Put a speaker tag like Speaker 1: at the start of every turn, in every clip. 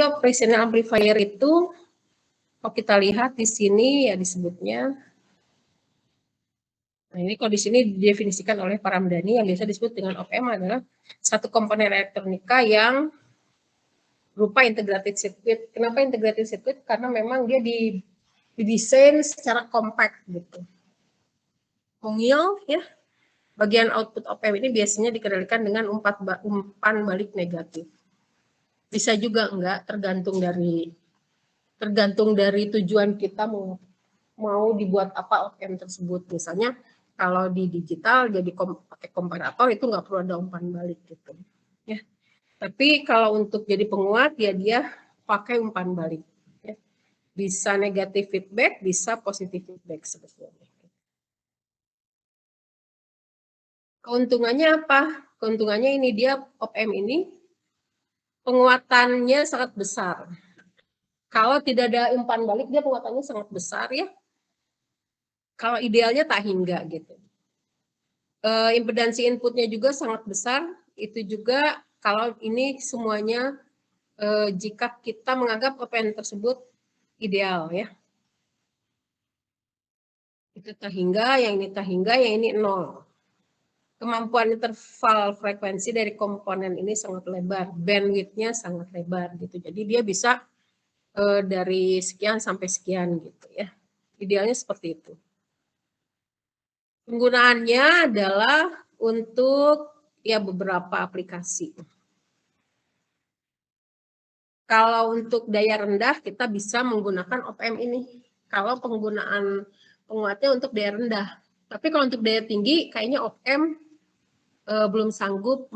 Speaker 1: operational amplifier itu kalau kita lihat di sini ya disebutnya. Nah, ini kalau di sini didefinisikan oleh Pak Ramdhani yang biasa disebut dengan op-amp adalah satu komponen elektronika yang berupa integrated circuit. Kenapa integrated circuit? Karena memang dia didesain secara compact gitu. Mungil ya. Bagian output op-amp ini biasanya dikendalikan dengan umpan balik negatif. Bisa juga enggak, tergantung dari tujuan kita mau dibuat apa op-amp tersebut. Misalnya kalau di digital jadi pakai komparator itu nggak perlu ada umpan balik gitu. Ya. Tapi kalau untuk jadi penguat ya dia pakai umpan balik. Ya. Bisa negatif feedback, bisa positif feedback sebetulnya. Keuntungannya apa? Keuntungannya ini dia op-amp ini penguatannya sangat besar. Kalau tidak ada umpan balik dia penguatannya sangat besar ya. Kalau idealnya tak hingga gitu. Impedansi inputnya juga sangat besar. Itu juga kalau ini semuanya jika kita menganggap op-amp tersebut ideal ya. Itu tak hingga, yang ini tak hingga, yang ini 0. Kemampuan interval frekuensi dari komponen ini sangat lebar, bandwidth-nya sangat lebar gitu. Jadi dia bisa dari sekian sampai sekian gitu ya. Idealnya seperti itu. Penggunaannya adalah untuk ya beberapa aplikasi. Kalau untuk daya rendah kita bisa menggunakan op-amp ini. Kalau penggunaan penguatnya untuk daya rendah. Tapi kalau untuk daya tinggi kayaknya op-amp belum sanggup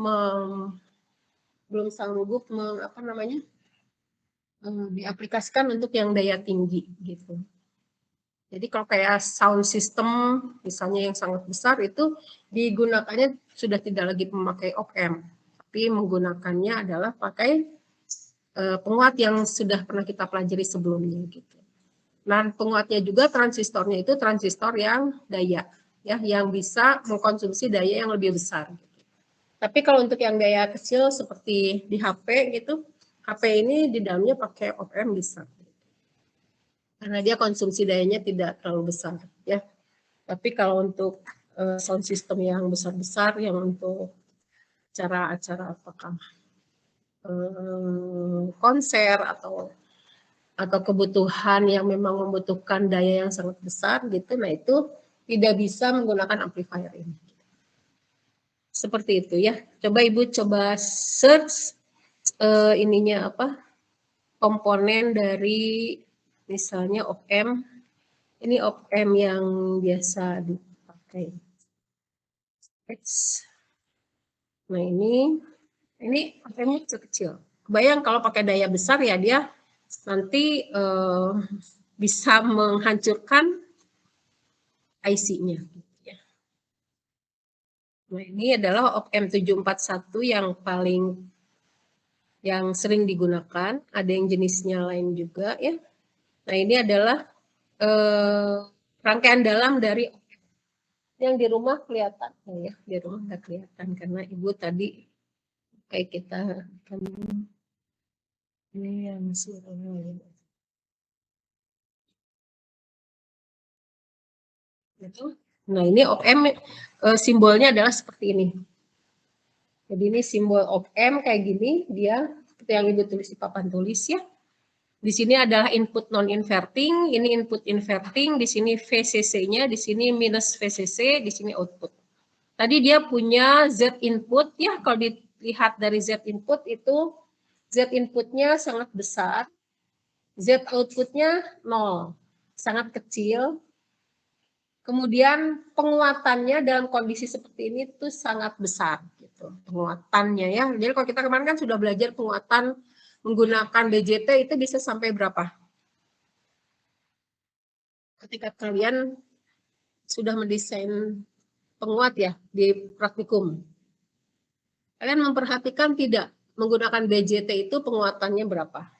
Speaker 1: diaplikasikan untuk yang daya tinggi gitu. Jadi kalau kayak sound system misalnya yang sangat besar itu digunakannya sudah tidak lagi memakai op-amp, tapi menggunakannya adalah pakai penguat yang sudah pernah kita pelajari sebelumnya gitu. Nah, penguatnya juga transistornya itu transistor yang daya ya, yang bisa mengkonsumsi daya yang lebih besar. Tapi kalau untuk yang daya kecil seperti di HP gitu, HP ini di dalamnya pakai op-amp bisa. Karena dia konsumsi dayanya tidak terlalu besar ya. Tapi kalau untuk sound system yang besar-besar yang untuk acara-acara apakah konser atau kebutuhan yang memang membutuhkan daya yang sangat besar gitu, nah itu tidak bisa menggunakan amplifier ini. Seperti itu ya. Coba Ibu search ininya apa? Komponen dari misalnya op-amp. Ini op-amp yang biasa dipakai. Nah ini op-ampnya kecil-kecil. Kebayang kalau pakai daya besar ya dia nanti bisa menghancurkan IC-nya. Nah ini adalah op-amp 741 yang sering digunakan. Ada yang jenisnya lain juga ya. Nah ini adalah rangkaian dalam dari yang di rumah kelihatan ya, di rumah nggak kelihatan karena Ibu tadi kayak kita kan ini yang suruh gitu. Nah ini op-amp simbolnya adalah seperti ini. Jadi ini simbol op-amp kayak gini dia seperti yang Ibu tulis di papan tulis ya. Di sini adalah input non-inverting, ini input inverting, di sini VCC-nya, di sini minus VCC, di sini output. Tadi dia punya Z input, ya kalau dilihat dari Z input itu, Z inputnya sangat besar, Z outputnya 0, sangat kecil. Kemudian penguatannya dalam kondisi seperti ini tuh sangat besar, gitu, penguatannya ya. Jadi kalau kita kemarin kan sudah belajar penguatan menggunakan BJT itu bisa sampai berapa? Ketika kalian sudah mendesain penguat ya di praktikum, kalian memperhatikan tidak menggunakan BJT itu penguatannya berapa?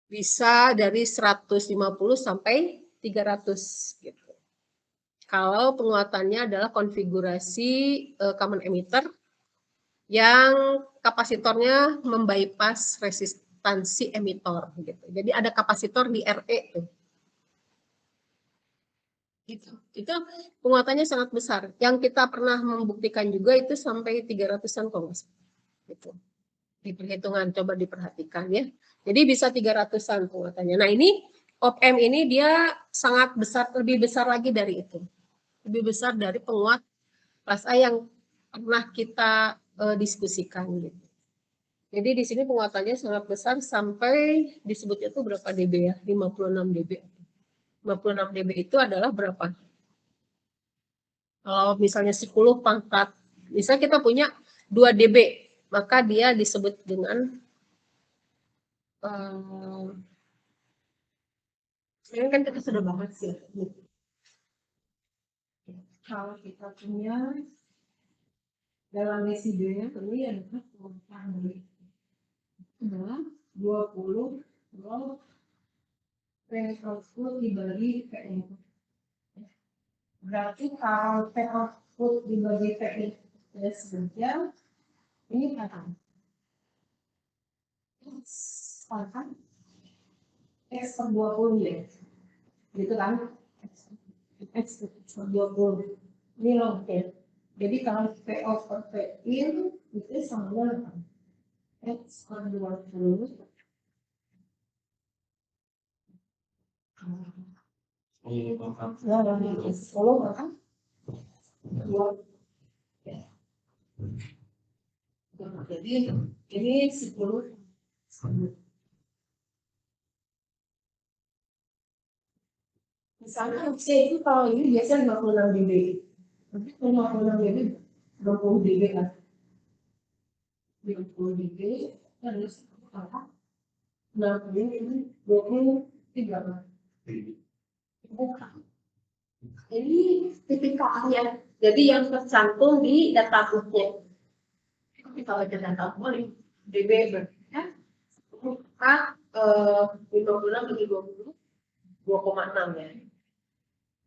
Speaker 1: Bisa dari 150 sampai 300 gitu. Kalau penguatannya adalah konfigurasi common emitter yang kapasitornya membypass resistansi emitor gitu. Jadi ada kapasitor di RE tuh. Itu penguatannya sangat besar. Yang kita pernah membuktikan juga itu sampai 300-an kok Mas. Gitu. Di perhitungan coba diperhatikan ya. Jadi bisa 300-an penguatannya. Nah, ini op-amp ini dia sangat besar, lebih besar lagi dari itu. Lebih besar dari penguat kelas A yang pernah kita diskusikan gitu. Jadi di sini penguatannya sangat besar sampai disebutnya itu berapa dB ya? 56 dB. 56 dB itu adalah berapa? Kalau misalnya 10 pangkat, misalnya kita punya 2 dB, maka dia disebut dengan ini kan kita sudah bahas ya. Kalau kita punya dalam desidelnya ini adalah penguatan adalah 20 volt P output dibagi PN. Berarti kalau P output dibagi PN saja ini akan X per 20 ya. Gitu kan? X per 20. Ini logit. Jadi kalau P over P in itu sama dengan X per 20. Jadi ini 10. Misalnya C itu kalau ini biasanya 56 dB. Tapi 56 dB 20 dB kan. 20 dB harus apa? 60 ini 23. Ini tipikalnya. Jadi yang tercantum di databooknya. Kalau ada databook dB berarti maka 56 bagi 20 2,6 ya.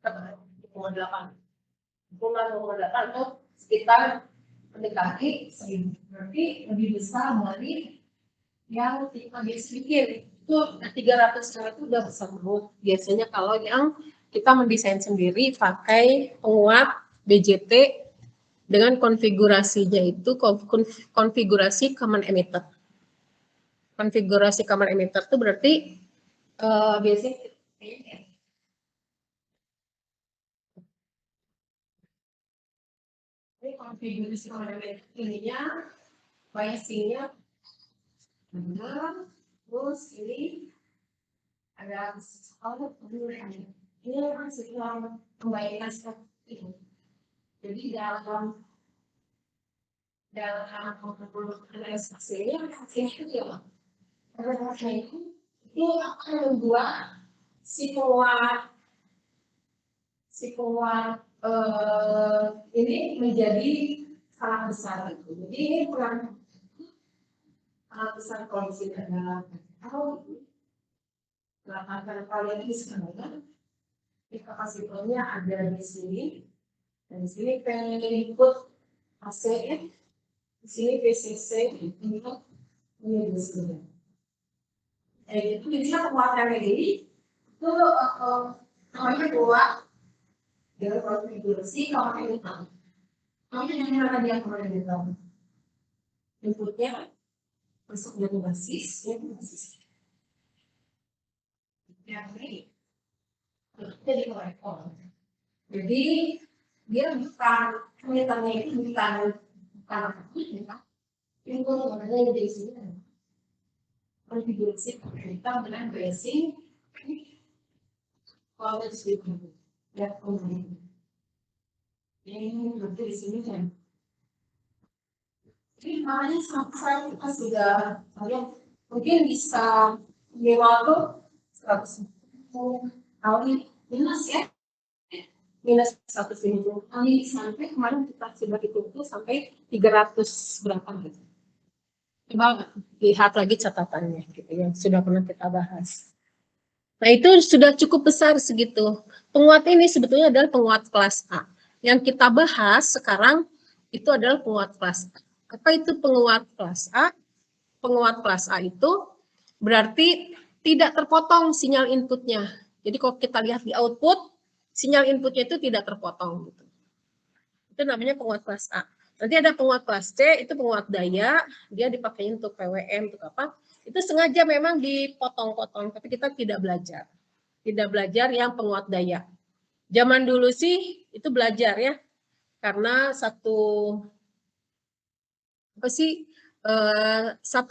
Speaker 1: 2,8. 2,8 itu sekitar mendekati 1000. Berarti lebih besar dari yang kita biasa bikin. Itu 300 itu udah besar banget. Biasanya kalau yang kita mendesain sendiri pakai penguat BJT dengan konfigurasinya itu konfigurasi common emitter. Konfigurasi common emitter itu berarti biasanya ini konfigurasi common emitter ininya biasingnya benar, terus ini ada ini masih kembalikan seperti itu. Jadi dalam hasilnya itu ya itu akan membuat si penguat ini menjadi sangat besar itu. Jadi ini peran sangat besar kalau tidak dalam atau akan kalian ini sebenarnya kapasitornya ada di sini dan di sini input AC di sini PCC ini di sini. Itu bisa penguatan ini itu namanya kuat dari konfigurasi common emitter. Namanya yang mana dia common emitter? Inputnya masuk dari basis, ya basis. Yang ini jadi korektor. Jadi dia bukan emitornya itu bukan input namanya di sini. Konfigurasi kita dengan basic quality ya kemudian ini berarti di sini kan jadi makanya sampai kita sudah kalian mungkin bisa lewat 100 kali minus ya minus 150 kali sampai kemarin kita sudah hitung sampai 300 berapa gitu. Coba lihat lagi catatannya gitu yang sudah pernah kita bahas. Nah itu sudah cukup besar segitu. Penguat ini sebetulnya adalah penguat kelas A. Yang kita bahas sekarang itu adalah penguat kelas A. Apa itu penguat kelas A? Penguat kelas A itu berarti tidak terpotong sinyal inputnya. Jadi kalau kita lihat di output, sinyal inputnya itu tidak terpotong. Gitu. Itu namanya penguat kelas A. Nanti ada penguat kelas C, itu penguat daya, dia dipakai untuk PWM, untuk apa. Itu sengaja memang dipotong-potong, tapi kita tidak belajar. Tidak belajar yang penguat daya. Zaman dulu sih itu belajar ya, karena satu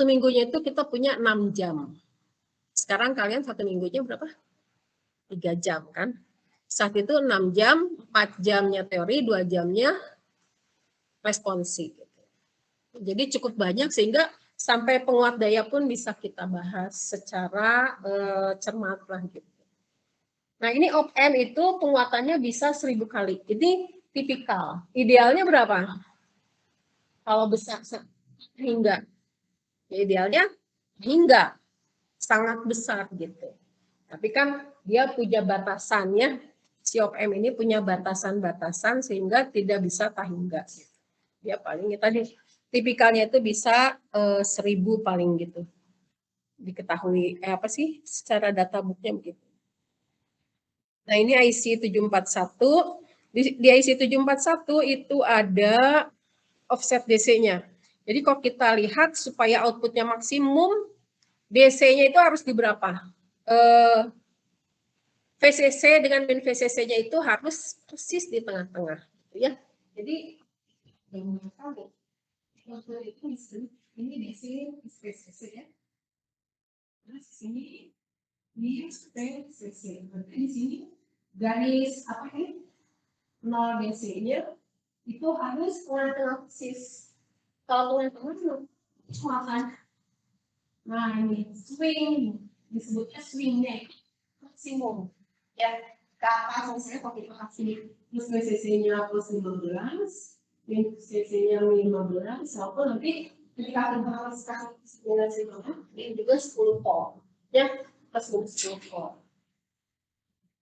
Speaker 1: minggunya itu kita punya 6 jam. Sekarang kalian satu minggunya berapa? 3 jam kan? Saat itu 6 jam, 4 jamnya teori, 2 jamnya responsi. Jadi cukup banyak sehingga sampai penguat daya pun bisa kita bahas secara cermat lah gitu. Nah ini op-amp itu penguatannya bisa 1000 kali. Ini tipikal. Idealnya berapa? Kalau besar hingga. Ya idealnya hingga sangat besar gitu. Tapi kan dia punya batasannya. Si op-amp ini punya batasan-batasan sehingga tidak bisa tahingga. Dia paling tadi tipikalnya itu bisa 1000 paling gitu. Diketahui apa sih secara data booknya begitu. Nah, ini IC 741. Di IC 741 itu ada offset DC-nya. Jadi kalau kita lihat supaya outputnya maksimum, DC-nya itu harus di berapa? VCC dengan min VCC-nya itu harus persis di tengah-tengah, ya. Jadi ini DC VCC ya. Terus sini min VCC. Berarti di sini garis apa ini? 0 DC-nya itu harus tengah-tengah persis. Kalau tengah-tengah cuma kan. Nah, ini swing disebutnya swingnya maksimum. Ya, ke atas misalnya kalau kita kasih plus VCC-nya plus 15, min VCC-nya 15, walaupun nanti ketika kita harus kasih dengan simultan, ini juga 10 volt. Ya, plus 10 volt.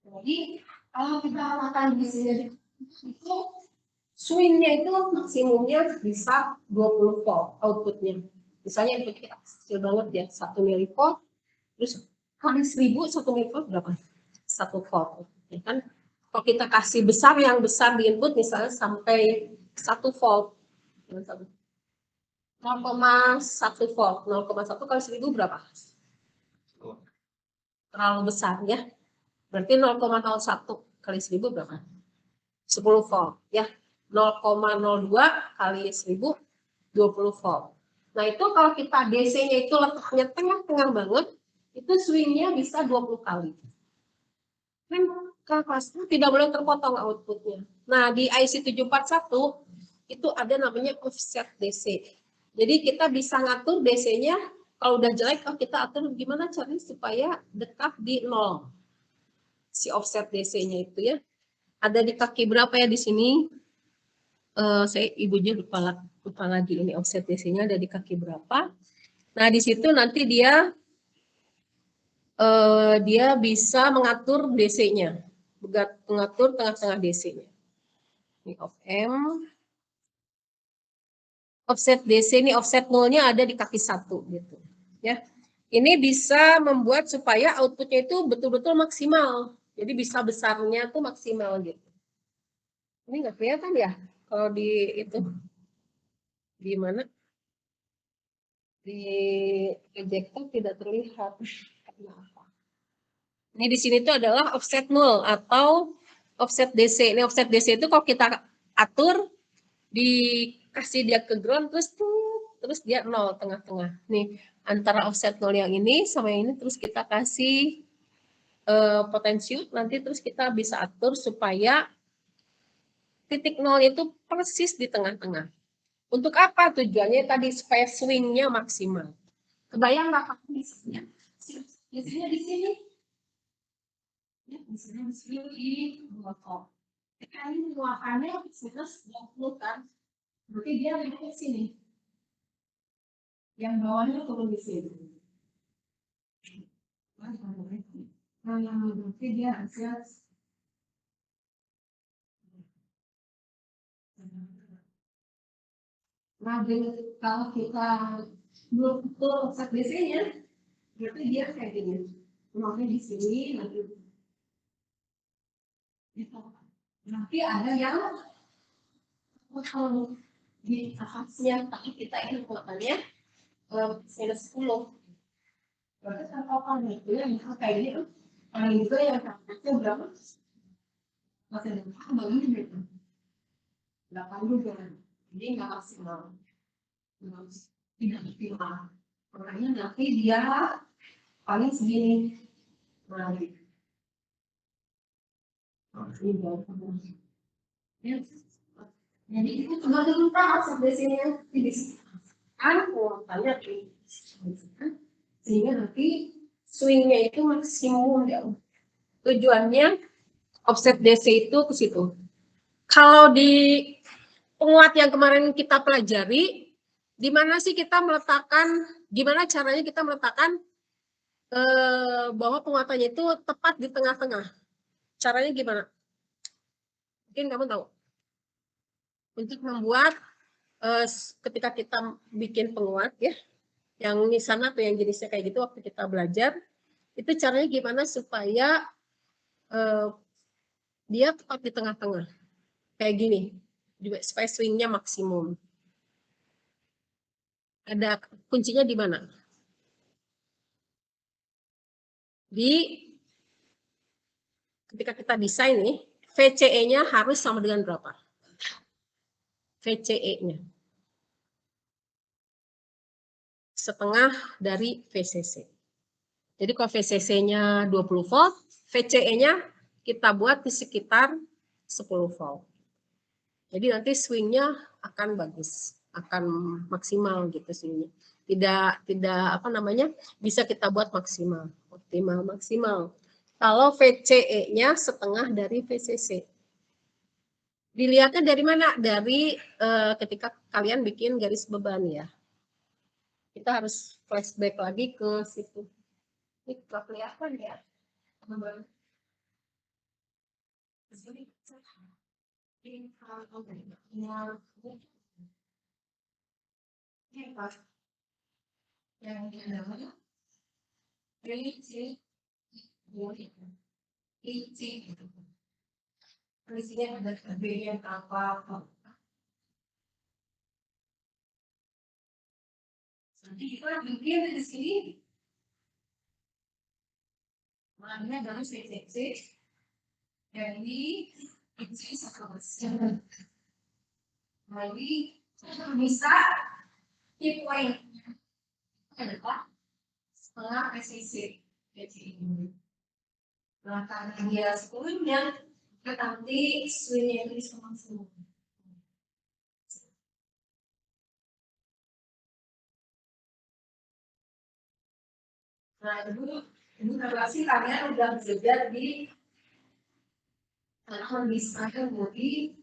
Speaker 1: Jadi, kalau kita makan di sini itu swingnya itu maksimumnya bisa 20 volt outputnya. Misalnya input kita kecil banget ya, 1 milivolt, terus kali 1000, 1 milivolt berapa? 1 volt. Ya kan? Kalau kita kasih besar, yang besar di input misalnya sampai 1 volt. 0,1 volt. 0,1 kali 1000 berapa? Terlalu besar ya. Berarti 0,01 kali 1000 berapa? 10 volt ya. 0,02 kali 1000 20 volt. Nah, itu kalau kita DC-nya itu letaknya tengah-tengah banget, itu swing-nya bisa 20 kali. Kan kelas tidak boleh terpotong outputnya. Nah, di IC 741 itu ada namanya offset DC. Jadi kita bisa ngatur DC-nya, kalau udah jelek, kita atur gimana caranya supaya dekat di 0. Si offset DC-nya itu ya. Ada di kaki berapa ya di sini? Saya ibunya lupa lagi ini offset DC-nya ada di kaki berapa. Nah, di situ nanti dia bisa mengatur DC-nya, mengatur tengah-tengah DC-nya. Ini op-amp. Offset DC ini offset nolnya ada di kaki 1 gitu. Ya. Ini bisa membuat supaya outputnya itu betul-betul maksimal. Jadi bisa besarnya tuh maksimal gitu. Ini nggak kelihatan ya kalau di itu di mana? Di projector tidak terlihat. Kenapa? Ini di sini tuh adalah offset null atau offset DC. Ini offset DC itu kalau kita atur dikasih dia ke ground terus dia 0 tengah-tengah. Nih antara offset 0 yang ini sama yang ini terus kita kasih potensium nanti terus kita bisa atur supaya titik 0 itu persis di tengah-tengah. Untuk apa tujuannya tadi supaya swingnya maksimal. Kebayang nggak Pak misalnya? Biasanya di sini. Ya, misalnya di sini di 2 volt. Ini muatannya minus 20 kan. Berarti dia naik ke sini. Yang bawahnya turun di sini. Berarti dia hasil Nah, kalau kita belum betul offset DC-nya, berarti dia kayak gini. Makanya di sini nanti ada yang di atasnya, tapi kita ingin kekuatannya minus 10. Berarti kalau itu yang kayak gini, paling juga yang kapasnya berapa? Masih ada bangun gitu. 8 juga. Jadi nggak maksimal. Tidak optimal. Makanya nanti dia paling segini. Nah, jadi itu cuma lupa observasinya kan kuotanya sehingga nanti swingnya itu maksimum ya. Tujuannya offset DC itu ke situ. Kalau di penguat yang kemarin kita pelajari, di mana sih kita meletakkan, gimana caranya kita meletakkan bahwa penguatannya itu tepat di tengah-tengah. Caranya gimana? Mungkin kamu tahu. Untuk membuat ketika kita bikin penguat ya, yang di sana tuh yang jenisnya kayak gitu waktu kita belajar, itu caranya gimana supaya dia tepat di tengah-tengah. Kayak gini, juga supaya swingnya maksimum. Ada kuncinya di mana? Di ketika kita desain nih, VCE-nya harus sama dengan berapa? VCE-nya. Setengah dari VCC. Jadi kalau VCC-nya 20 volt, VCE-nya kita buat di sekitar 10 volt. Jadi nanti swingnya akan bagus, akan maksimal gitu swingnya. Tidak apa namanya, bisa kita buat maksimal, optimal maksimal. Kalau VCE-nya setengah dari VCC. Dilihatnya dari mana? Dari ketika kalian bikin garis beban ya. Kita harus flashback lagi ke situ. Ini kelihatan ya. Yang namanya isinya ada bagian apa? Nanti kita bikin di sini. Makanya dari CCC dari itu satu persen. Jadi bisa keep point adalah setengah PCC. Nah, karena dia sebelumnya nanti swingnya itu bisa maksimum. Nah, ini relasi kalian udah belajar di kondisi body.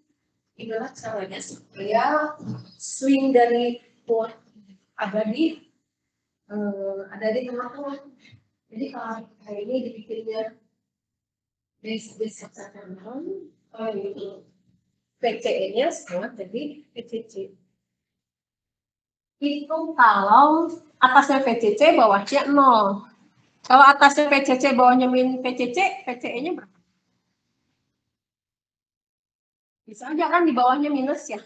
Speaker 1: Itulah caranya supaya swing dari pot ada di tengah-tengah. Jadi kalau kayak ini dibikinnya base PCE-nya semua jadi PCC. Itu kalau atasnya PCC, bawahnya 0. Kalau atasnya PCC, bawahnya min PCC, PCE-nya berapa? Bisa aja kan di bawahnya minus ya?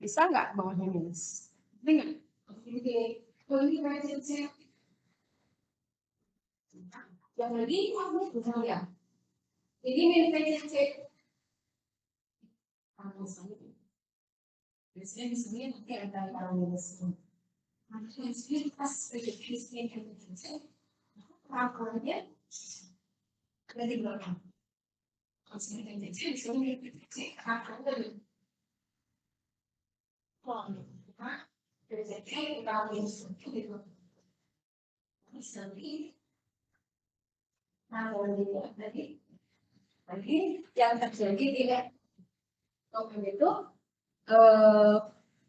Speaker 1: Bisa nggak bawahnya minus? Ini PCC. Yang lagi, bisa lihat. Ini min PCC. Biasanya di sini nanti ada yang minus. Nanti di sini pas PCC perakuannya ada di belakang. Lagi yang terjadi tidak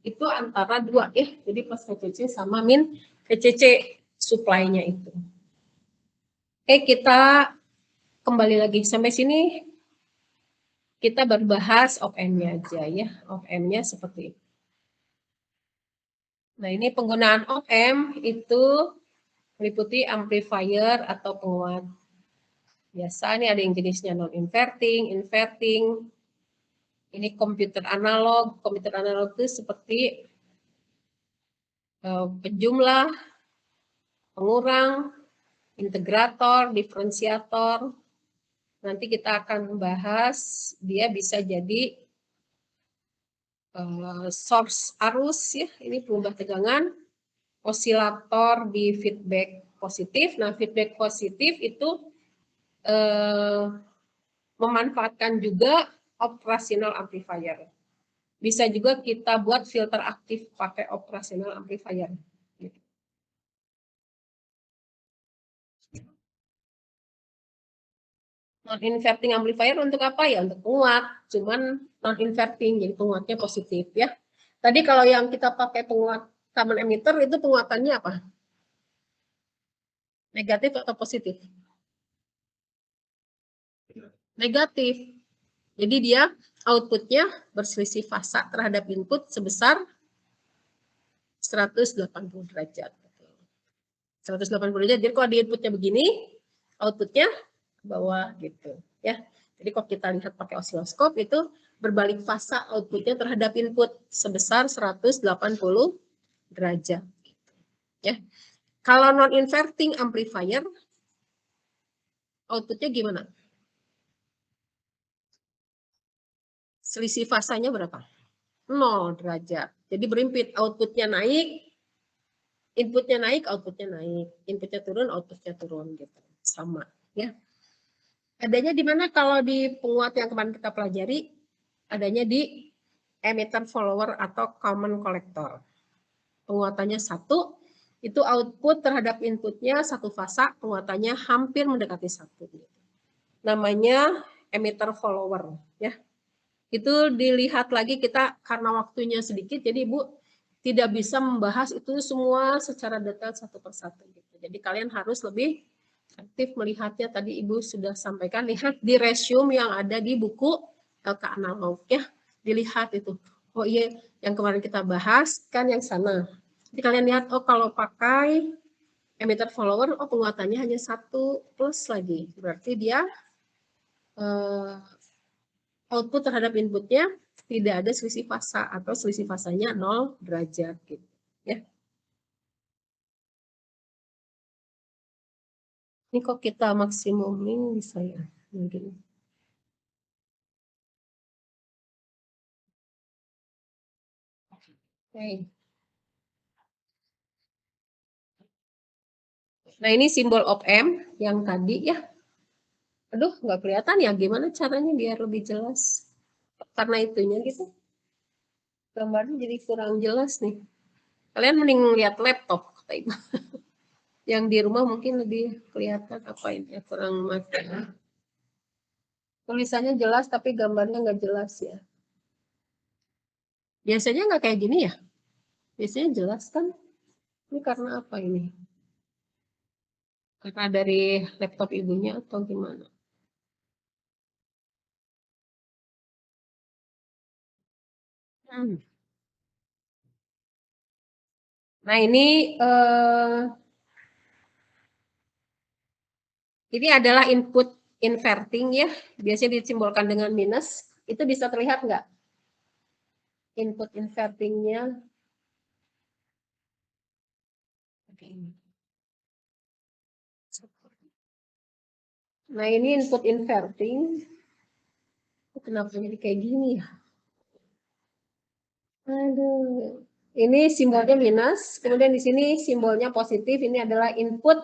Speaker 1: itu antara dua ya, jadi plus VCC sama min VCC supply-nya itu. Oke, kita kembali lagi sampai sini. Kita baru bahas op-M-nya aja ya, op-M-nya seperti itu. Nah, ini penggunaan op-amp itu meliputi amplifier atau penguat. Biasa nih ada yang jenisnya non-inverting, inverting. Ini komputer analog. Komputer analog itu seperti penjumlah, pengurang, integrator, diferensiator. Nanti kita akan bahas dia bisa jadi source arus ya, ini pengubah tegangan, osilator di feedback positif. Nah, feedback positif itu memanfaatkan juga operasional amplifier. Bisa juga kita buat filter aktif pakai operasional amplifier. Non-inverting amplifier untuk apa ya? Untuk penguat, cuman non-inverting, jadi penguatnya positif ya. Tadi kalau yang kita pakai penguat common emitter itu penguatannya apa? Negatif atau positif? Negatif. Jadi dia outputnya berselisih fasa terhadap input sebesar 180 derajat. 180 derajat. Jadi kalau di inputnya begini, outputnya ke bawah gitu ya. Jadi kalau kita lihat pakai osiloskop itu berbalik fasa outputnya terhadap input sebesar 180 derajat. Ya. Kalau non-inverting amplifier, outputnya gimana? Selisih fasanya berapa? 0 derajat. Jadi berimpit, outputnya naik, inputnya naik, outputnya naik. Inputnya turun, outputnya turun gitu. Sama ya. Adanya di mana kalau di penguat yang kemarin kita pelajari, adanya di emitter follower atau common collector. Penguatannya 1, itu output terhadap inputnya 1 fasa, penguatannya hampir mendekati 1. Namanya emitter follower ya. Itu dilihat lagi kita karena waktunya sedikit, jadi Ibu tidak bisa membahas itu semua secara detail satu persatu. Gitu. Jadi kalian harus lebih aktif melihatnya. Tadi Ibu sudah sampaikan, lihat di resume yang ada di buku LK Analog ya. Dilihat itu. Oh iya, yang kemarin kita bahas kan yang sana. Jadi kalian lihat, oh kalau pakai emitter follower, oh penguatannya hanya 1 plus lagi. Berarti dia output terhadap inputnya tidak ada selisih fasa atau selisih fasanya 0 derajat gitu ya. Ini kok kita maksimumin bisa ya mungkin. Oke. Nah ini simbol op-amp yang tadi ya. Aduh nggak kelihatan ya, gimana caranya biar lebih jelas. Karena itunya gitu. Gambarnya jadi kurang jelas nih. Kalian mending lihat laptop kata Ibu. Yang di rumah mungkin lebih kelihatan apa ini ya, kurang mata. Tulisannya jelas tapi gambarnya nggak jelas ya. Biasanya nggak kayak gini ya. Biasanya jelas kan. Ini karena apa ini? Karena dari laptop ibunya atau gimana? Hmm. Nah ini adalah input inverting ya. Biasanya disimbolkan dengan minus. Itu bisa terlihat nggak? Input invertingnya. Oke. Nah ini input inverting. Kenapa jadi kayak gini ya? Aduh. Ini simbolnya minus, kemudian di sini simbolnya positif. Ini adalah input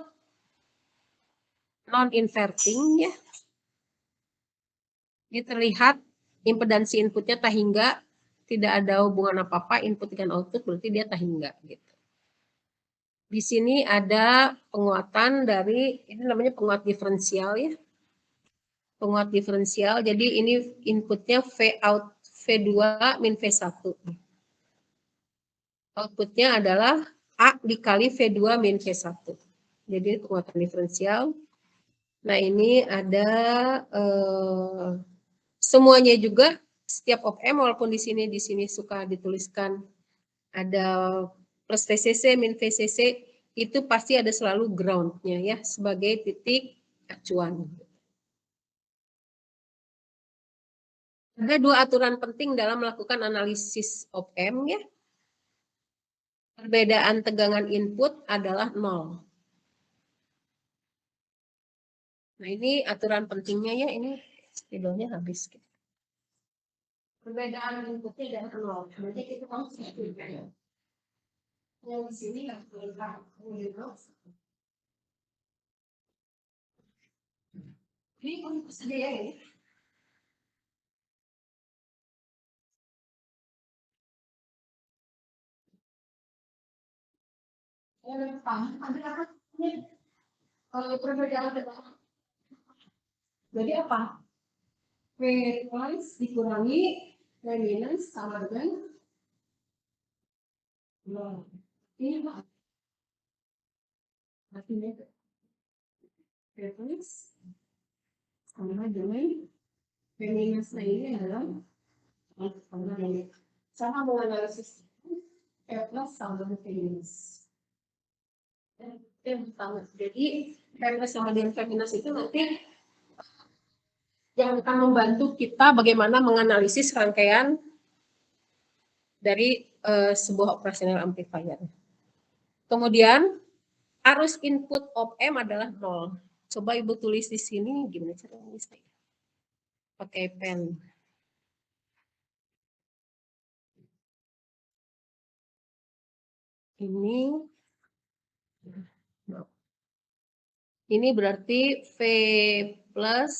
Speaker 1: non-inverting ya. Ini terlihat impedansi inputnya tak hingga, tidak ada hubungan apa-apa input dengan output, berarti dia tak hingga gitu. Di sini ada penguatan dari, ini namanya penguat diferensial ya. Penguat diferensial, jadi ini inputnya V out V2 min V1. Outputnya adalah A dikali V2 min V1. Jadi penguatan diferensial. Nah ini ada semuanya juga, setiap op-amp walaupun di sini suka dituliskan ada plus VCC, min VCC, itu pasti ada selalu ground-nya ya, sebagai titik acuan. Ada dua aturan penting dalam melakukan analisis op-amp ya. Perbedaan tegangan input adalah 0. Nah ini aturan pentingnya ya, ini spidolnya habis. Perbedaan inputnya adalah 0. Berarti kita harus ya. Yang di sini nggak boleh ini untuk sedia ya. Kalau perbedaan tegangan. Jadi apa? V plus dikurangi V minus sama dengan 0. Ini apa? Artinya V plus sama dengan V minus ini adalah sama menganalisis V plus sama dengan V minus. Jadi V plus sama dengan V minus itu nanti yang akan membantu kita bagaimana menganalisis rangkaian dari sebuah operasional amplifier. Kemudian arus input op-amp adalah 0. Coba Ibu tulis di sini gimana cara nulisnya? Pakai pen. Ini berarti V plus,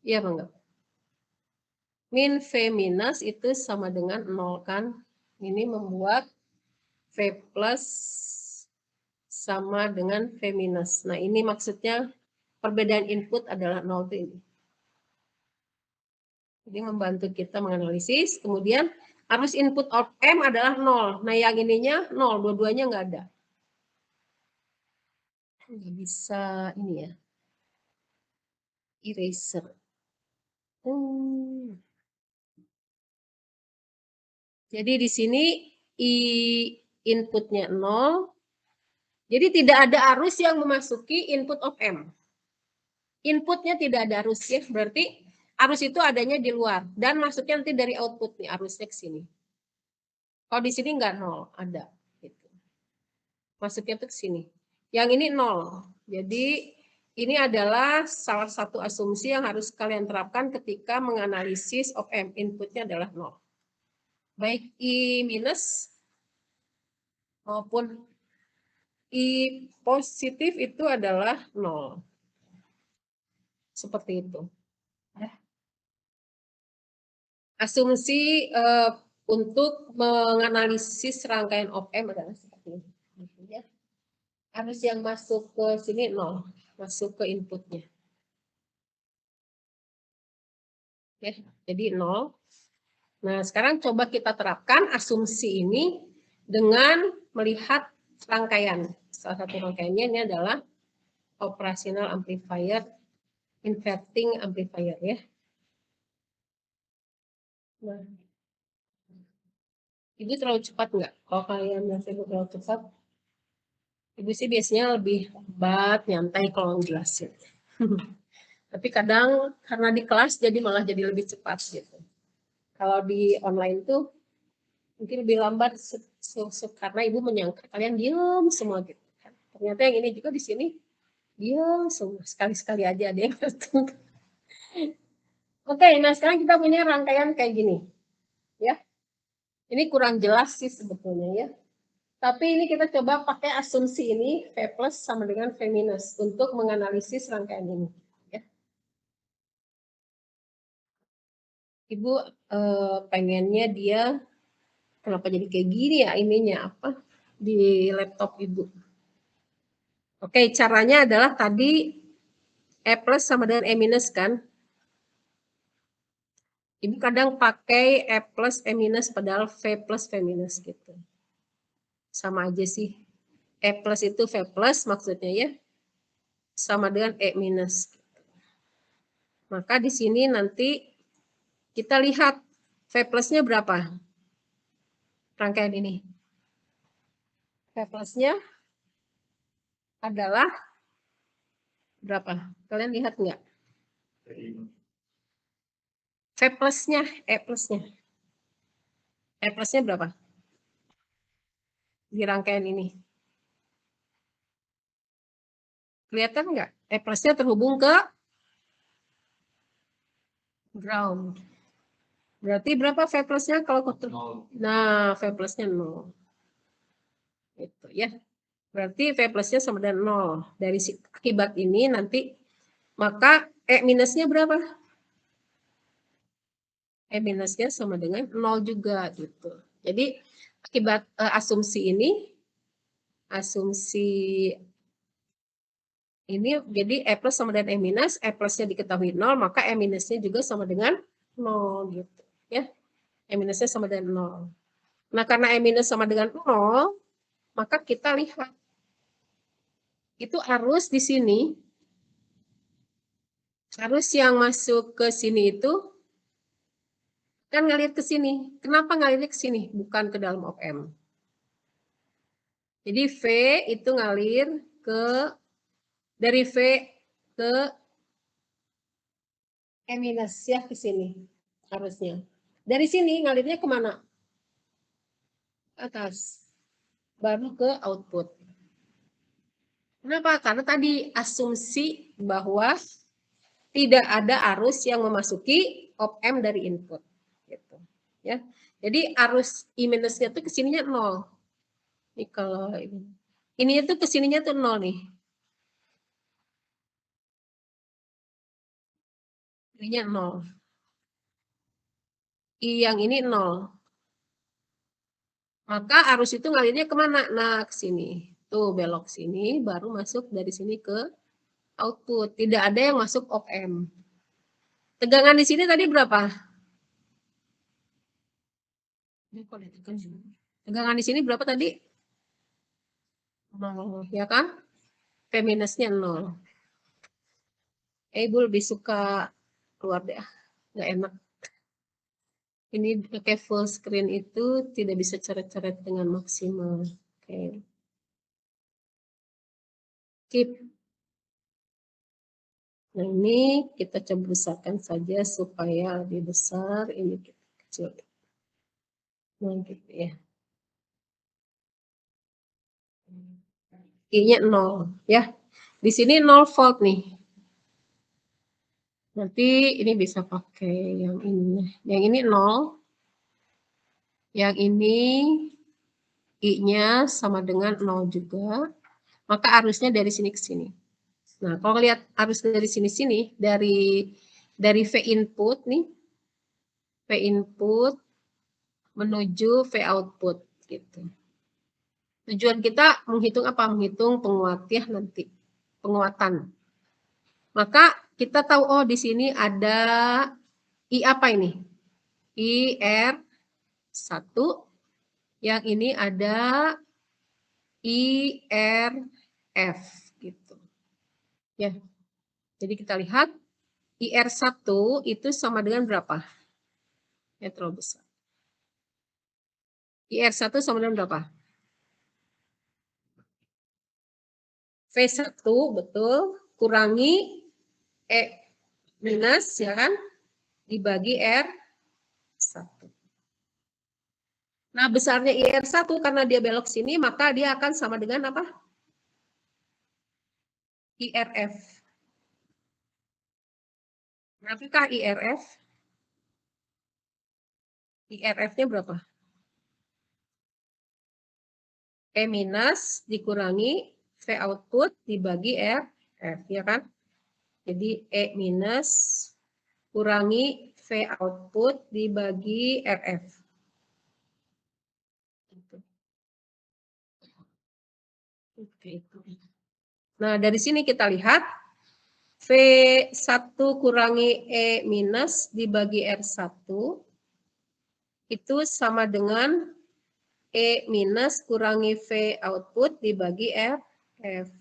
Speaker 1: iya enggak? Min V minus itu sama dengan 0 kan? Ini membuat V plus sama dengan V minus. Nah ini maksudnya perbedaan input adalah 0 ini. Jadi membantu kita menganalisis. Kemudian arus input op-amp adalah 0. Nah yang ininya 0, dua-duanya nggak ada. Nggak bisa ini ya. Eraser. Jadi di sini inputnya 0. Jadi tidak ada arus yang memasuki input op-amp. Inputnya tidak ada arus ya, berarti arus itu adanya di luar dan masuknya nanti dari output nih, arusnya ke sini. Kalau di sini enggak 0, ada gitu. Masuknya tuh ke sini. Yang ini 0. Jadi ini adalah salah satu asumsi yang harus kalian terapkan ketika menganalisis op-amp. Inputnya adalah 0. Baik I minus maupun I positif itu adalah 0. Seperti itu. Asumsi untuk menganalisis rangkaian op-amp adalah seperti ini. Arus yang masuk ke sini 0, masuk ke inputnya. Ya, jadi 0. Nah, sekarang coba kita terapkan asumsi ini dengan melihat rangkaian. Salah satu rangkaiannya ini adalah operational amplifier, inverting amplifier ya. Nah, Ibu terlalu cepat nggak? Kalau kalian merasa Ibu terlalu cepat, Ibu sih biasanya lebih lebat, nyantai kalau jelasin. Tapi kadang karena di kelas jadi malah jadi lebih cepat gitu. Kalau di online tuh mungkin lebih lambat karena Ibu menyangka kalian diam semua gitu kan. Ternyata yang ini juga di sini diam semua, sekali-sekali aja ada yang datang. Oke, nah sekarang kita punya rangkaian kayak gini. Ya. Ini kurang jelas sih sebetulnya ya. Tapi ini kita coba pakai asumsi ini V plus sama dengan V minus untuk menganalisis rangkaian ini. Ya. Ibu pengennya dia kenapa jadi kayak gini ya ininya apa di laptop Ibu. Oke, caranya adalah tadi E plus sama dengan E minus kan. Ibu kadang pakai E plus E minus padahal V plus V minus gitu. Sama aja sih. E plus itu V plus maksudnya ya. Sama dengan E minus. Maka di sini nanti kita lihat V plusnya berapa. Rangkaian ini. V plusnya adalah berapa? Kalian lihat nggak? V plusnya, E plusnya. E plusnya berapa? Di rangkaian ini. Kelihatan nggak? E plusnya terhubung ke ground. Berarti berapa V plusnya kalau nah, V plusnya 0. Itu ya. Berarti V plusnya sama dengan 0. Dari akibat ini nanti maka E minusnya berapa? E minusnya sama dengan 0 juga gitu. Jadi akibat asumsi ini jadi E plus sama dengan E minus, E plusnya diketahui 0, maka E minusnya juga sama dengan 0 gitu ya. E minusnya sama dengan 0. Nah, karena E minus sama dengan 0, maka kita lihat itu arus di sini, arus yang masuk ke sini itu kan ngalir ke sini. Kenapa ngalir ke sini? Bukan ke dalam op-amp. Jadi V itu ngalir dari V ke E minus ya, ke sini harusnya. Dari sini ngalirnya kemana? Atas. Baru ke output. Kenapa? Karena tadi asumsi bahwa tidak ada arus yang memasuki op-amp dari input. Gitu. Ya. Jadi arus I minusnya tuh kesininya 0. Ini kalau ini tuh kesininya tuh 0 nih. Ininya 0. I yang ini 0. Maka arus itu ngalirnya kemana? Nah, ke sini. Tuh belok sini, baru masuk dari sini ke output. Tidak ada yang masuk op-amp. Tegangan di sini tadi berapa? Tegangan di sini berapa tadi? 0, ya kan? P minusnya 0. Ibu lebih suka keluar deh, nggak enak. Ini pakai full screen itu tidak bisa coret-coret dengan maksimal. Oke. Keep. Nah, ini kita coba besarkan saja supaya lebih besar. Ini kita kecil. Nah, gitu ya. I-nya 0 ya. Di sini 0 volt nih. Nanti ini bisa pakai yang ini. Yang ini 0. Yang ini I-nya sama dengan 0 juga. Maka arusnya dari sini ke sini. Nah, kalau lihat arus dari sini dari V input nih, V input menuju V output gitu. Tujuan kita menghitung apa? Menghitung penguat ya nanti, penguatan. Maka kita tahu oh di sini ada I apa ini? IR1. Yang ini ada IRF gitu. Ya. Jadi kita lihat IR1 itu sama dengan berapa? Ya terlalu besar. IR1 sama dengan berapa? V1 betul, kurangi E minus ya kan, dibagi R1. Nah, besarnya IR1 karena dia belok sini, maka dia akan sama dengan apa? IRF. Berapakah IRF? IRF-nya berapa? E minus dikurangi V output dibagi RF, ya kan? Jadi E minus kurangi V output dibagi RF. Nah, dari sini kita lihat V1 kurangi E minus dibagi R1 itu sama dengan E minus kurangi V output dibagi RF.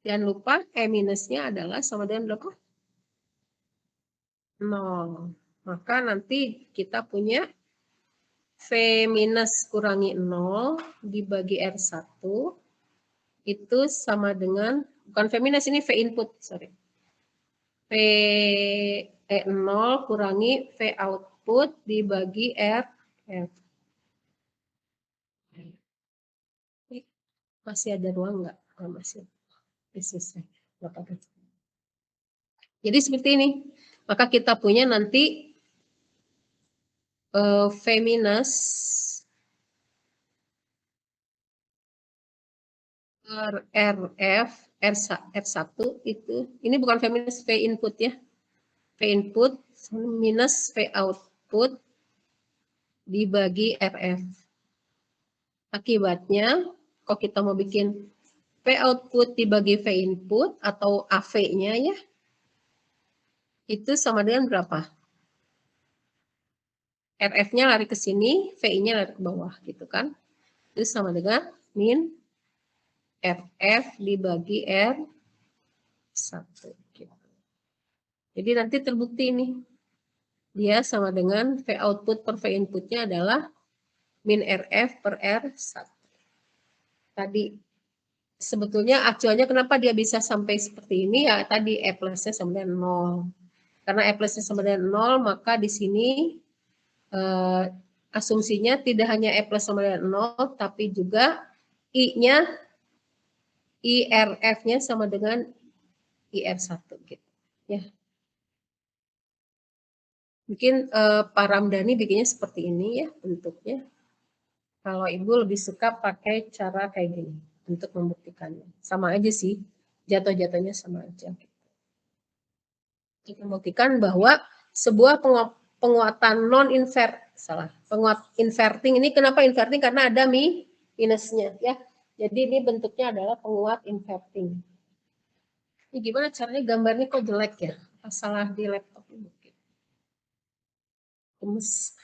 Speaker 1: Jangan lupa E minusnya adalah sama dengan berapa? 0. Maka nanti kita punya V minus kurangi 0 dibagi R1 itu sama dengan, bukan V minus, ini V input, sorry. V 0 kurangi V output dibagi R. Masih ada ruang nggak? Oh, masih. Selesai. Jadi seperti ini. Maka kita punya nanti V minus RF R1 itu, ini bukan V minus, V input ya. V input minus V output dibagi RF. Akibatnya, kalau kita mau bikin V output dibagi V input atau AV-nya ya, itu sama dengan berapa? RF-nya lari ke sini, VI-nya lari ke bawah, gitu kan? Itu sama dengan min RF dibagi R1. Gitu. Jadi nanti terbukti ini. Dia sama dengan V output per V inputnya adalah min RF per R1. Tadi sebetulnya acuannya kenapa dia bisa sampai seperti ini ya, tadi E plusnya sama dengan 0. Karena E plusnya sama dengan 0, maka di sini asumsinya tidak hanya E plus sama dengan 0, tapi juga I-nya, IRF-nya sama dengan IR1 gitu. Ya. Mungkin Pak Ramdhani bikinnya seperti ini ya bentuknya. Kalau Ibu lebih suka pakai cara kayak gini untuk membuktikannya. Sama aja sih, jatuh-jatuhnya sama aja. Untuk membuktikan bahwa sebuah penguatan penguat inverting ini, kenapa inverting? Karena ada minusnya ya. Jadi ini bentuknya adalah penguat inverting. Ini gimana caranya gambarnya kok jelek ya? Salah di laptop ini. Gemes.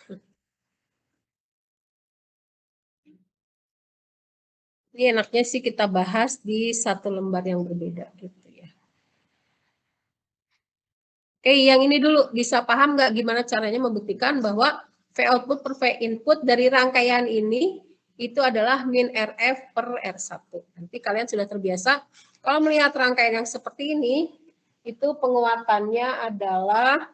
Speaker 1: Ini enaknya sih kita bahas di satu lembar yang berbeda gitu ya. Oke, yang ini dulu bisa paham nggak gimana caranya membuktikan bahwa V output per V input dari rangkaian ini itu adalah min RF per R1. Nanti kalian sudah terbiasa kalau melihat rangkaian yang seperti ini, itu penguatannya adalah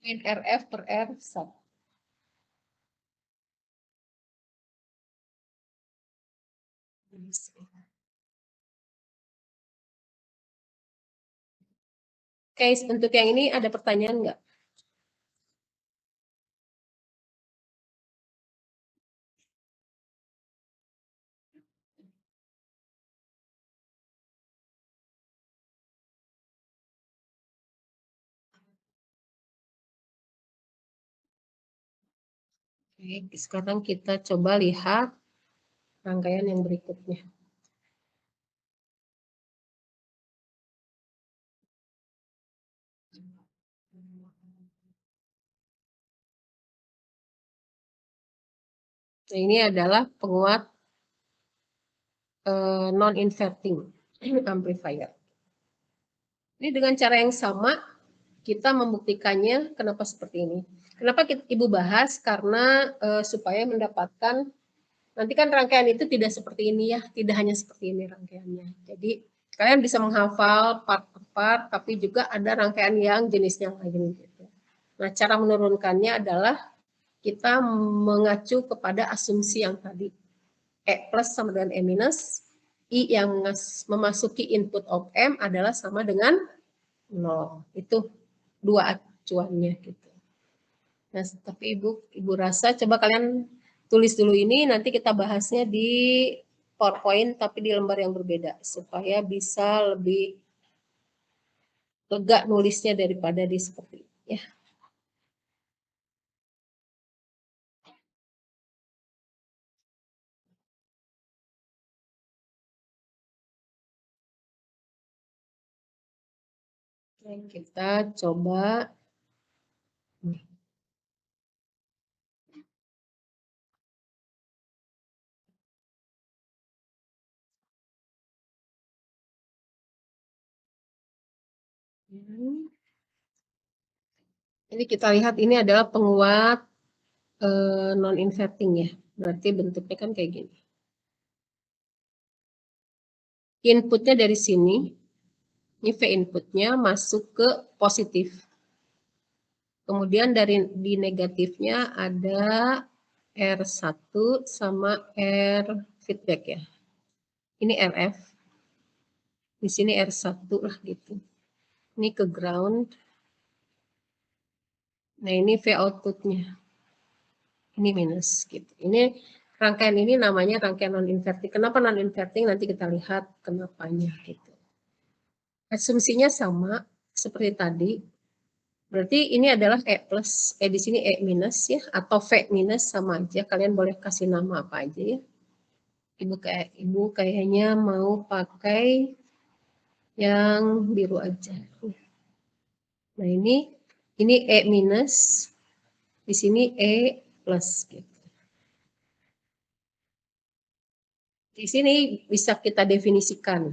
Speaker 1: min RF per R1. Oke, untuk yang ini ada pertanyaan nggak? Oke, sekarang kita coba lihat rangkaian yang berikutnya. Nah, ini adalah penguat non-inverting amplifier. Ini dengan cara yang sama, kita membuktikannya kenapa seperti ini. Kenapa Ibu bahas? Karena supaya mendapatkan, nanti kan rangkaian itu tidak seperti ini ya, tidak hanya seperti ini rangkaiannya. Jadi kalian bisa menghafal part per part, tapi juga ada rangkaian yang jenisnya lain. Gitu. Nah, cara menurunkannya adalah kita mengacu kepada asumsi yang tadi. E plus sama dengan E minus, I yang memasuki input op amp adalah sama dengan 0. Itu dua acuannya gitu. Nah, tapi Ibu rasa coba kalian tulis dulu ini, nanti kita bahasnya di PowerPoint tapi di lembar yang berbeda supaya bisa lebih lega nulisnya daripada di seperti ini ya. Kita coba Ini kita lihat ini adalah penguat non-inverting ya. Berarti bentuknya kan kayak gini. Inputnya dari sini, ini V inputnya masuk ke positif. Kemudian di negatifnya ada R1 sama R feedback ya. Ini RF. Di sini R1 lah gitu. Ini ke ground. Nah, ini V outputnya. Ini minus gitu. Ini rangkaian ini namanya rangkaian non-inverting. Kenapa non-inverting? Nanti kita lihat kenapanya gitu. Asumsinya sama seperti tadi. Berarti ini adalah E plus, di sini E minus ya, atau V minus sama aja. Kalian boleh kasih nama apa aja ya. Ibu kayaknya mau pakai yang biru aja. Nah ini E minus, di sini E plus gitu. Di sini bisa kita definisikan.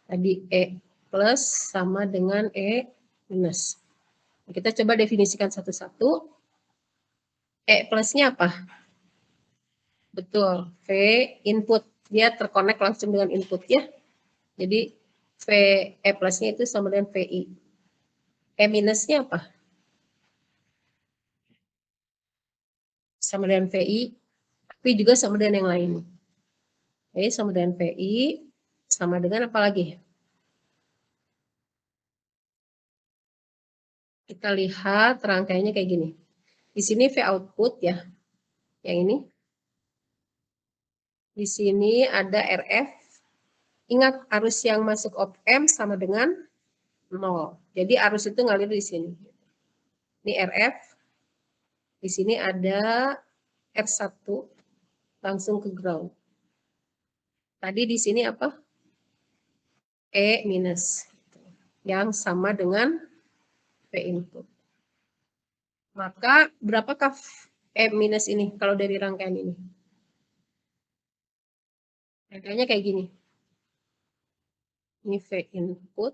Speaker 1: Tadi E plus sama dengan E minus. Kita coba definisikan satu-satu. E plusnya apa? Betul, V input. Dia terkonek langsung dengan input ya. Jadi V E plusnya itu sama dengan VI. E minusnya apa? Sama dengan VI, tapi juga sama dengan yang lain. Oke, sama dengan VI, sama dengan apa lagi? Kita lihat rangkaiannya kayak gini. Di sini V output ya, yang ini. Di sini ada RF. Ingat arus yang masuk op-amp sama dengan 0. Jadi arus itu ngalir di sini. Ini RF. Di sini ada R1 langsung ke ground. Tadi di sini apa? E minus. Yang sama dengan V input. Maka berapakah E minus ini kalau dari rangkaian ini? Rangkaiannya kayak gini. Ini V input.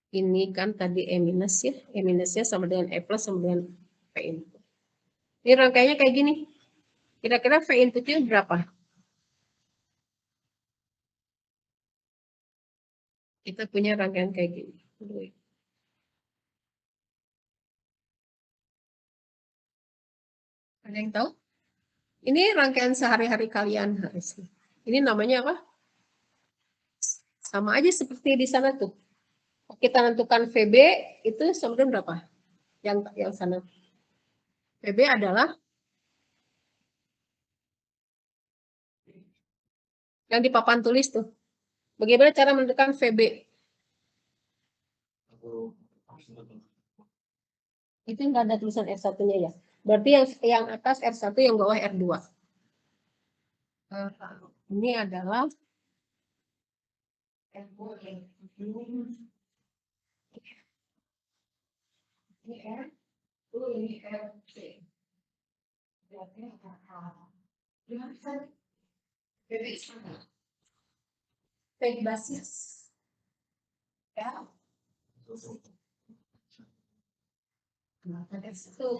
Speaker 1: Ini kan tadi E minus ya. E minusnya sama dengan E plus sama dengan V input. Ini rangkaiannya kayak gini. Kira-kira V inputnya berapa? Kita punya rangkaian kayak gini. Ada yang tahu? Ini rangkaian sehari-hari kalian harusnya. Ini namanya apa? Sama aja seperti di sana tuh. Kita tentukan VB itu sama dengan berapa? Yang sana. VB adalah yang di papan tulis tuh. Bagaimana cara menentukan VB? Itu nggak ada tulisan R1-nya ya. Berarti yang atas R1, yang bawah R2. Ini adalah ini R, ini RC. VB sama. VB basis. Ya. Nah, ada situ.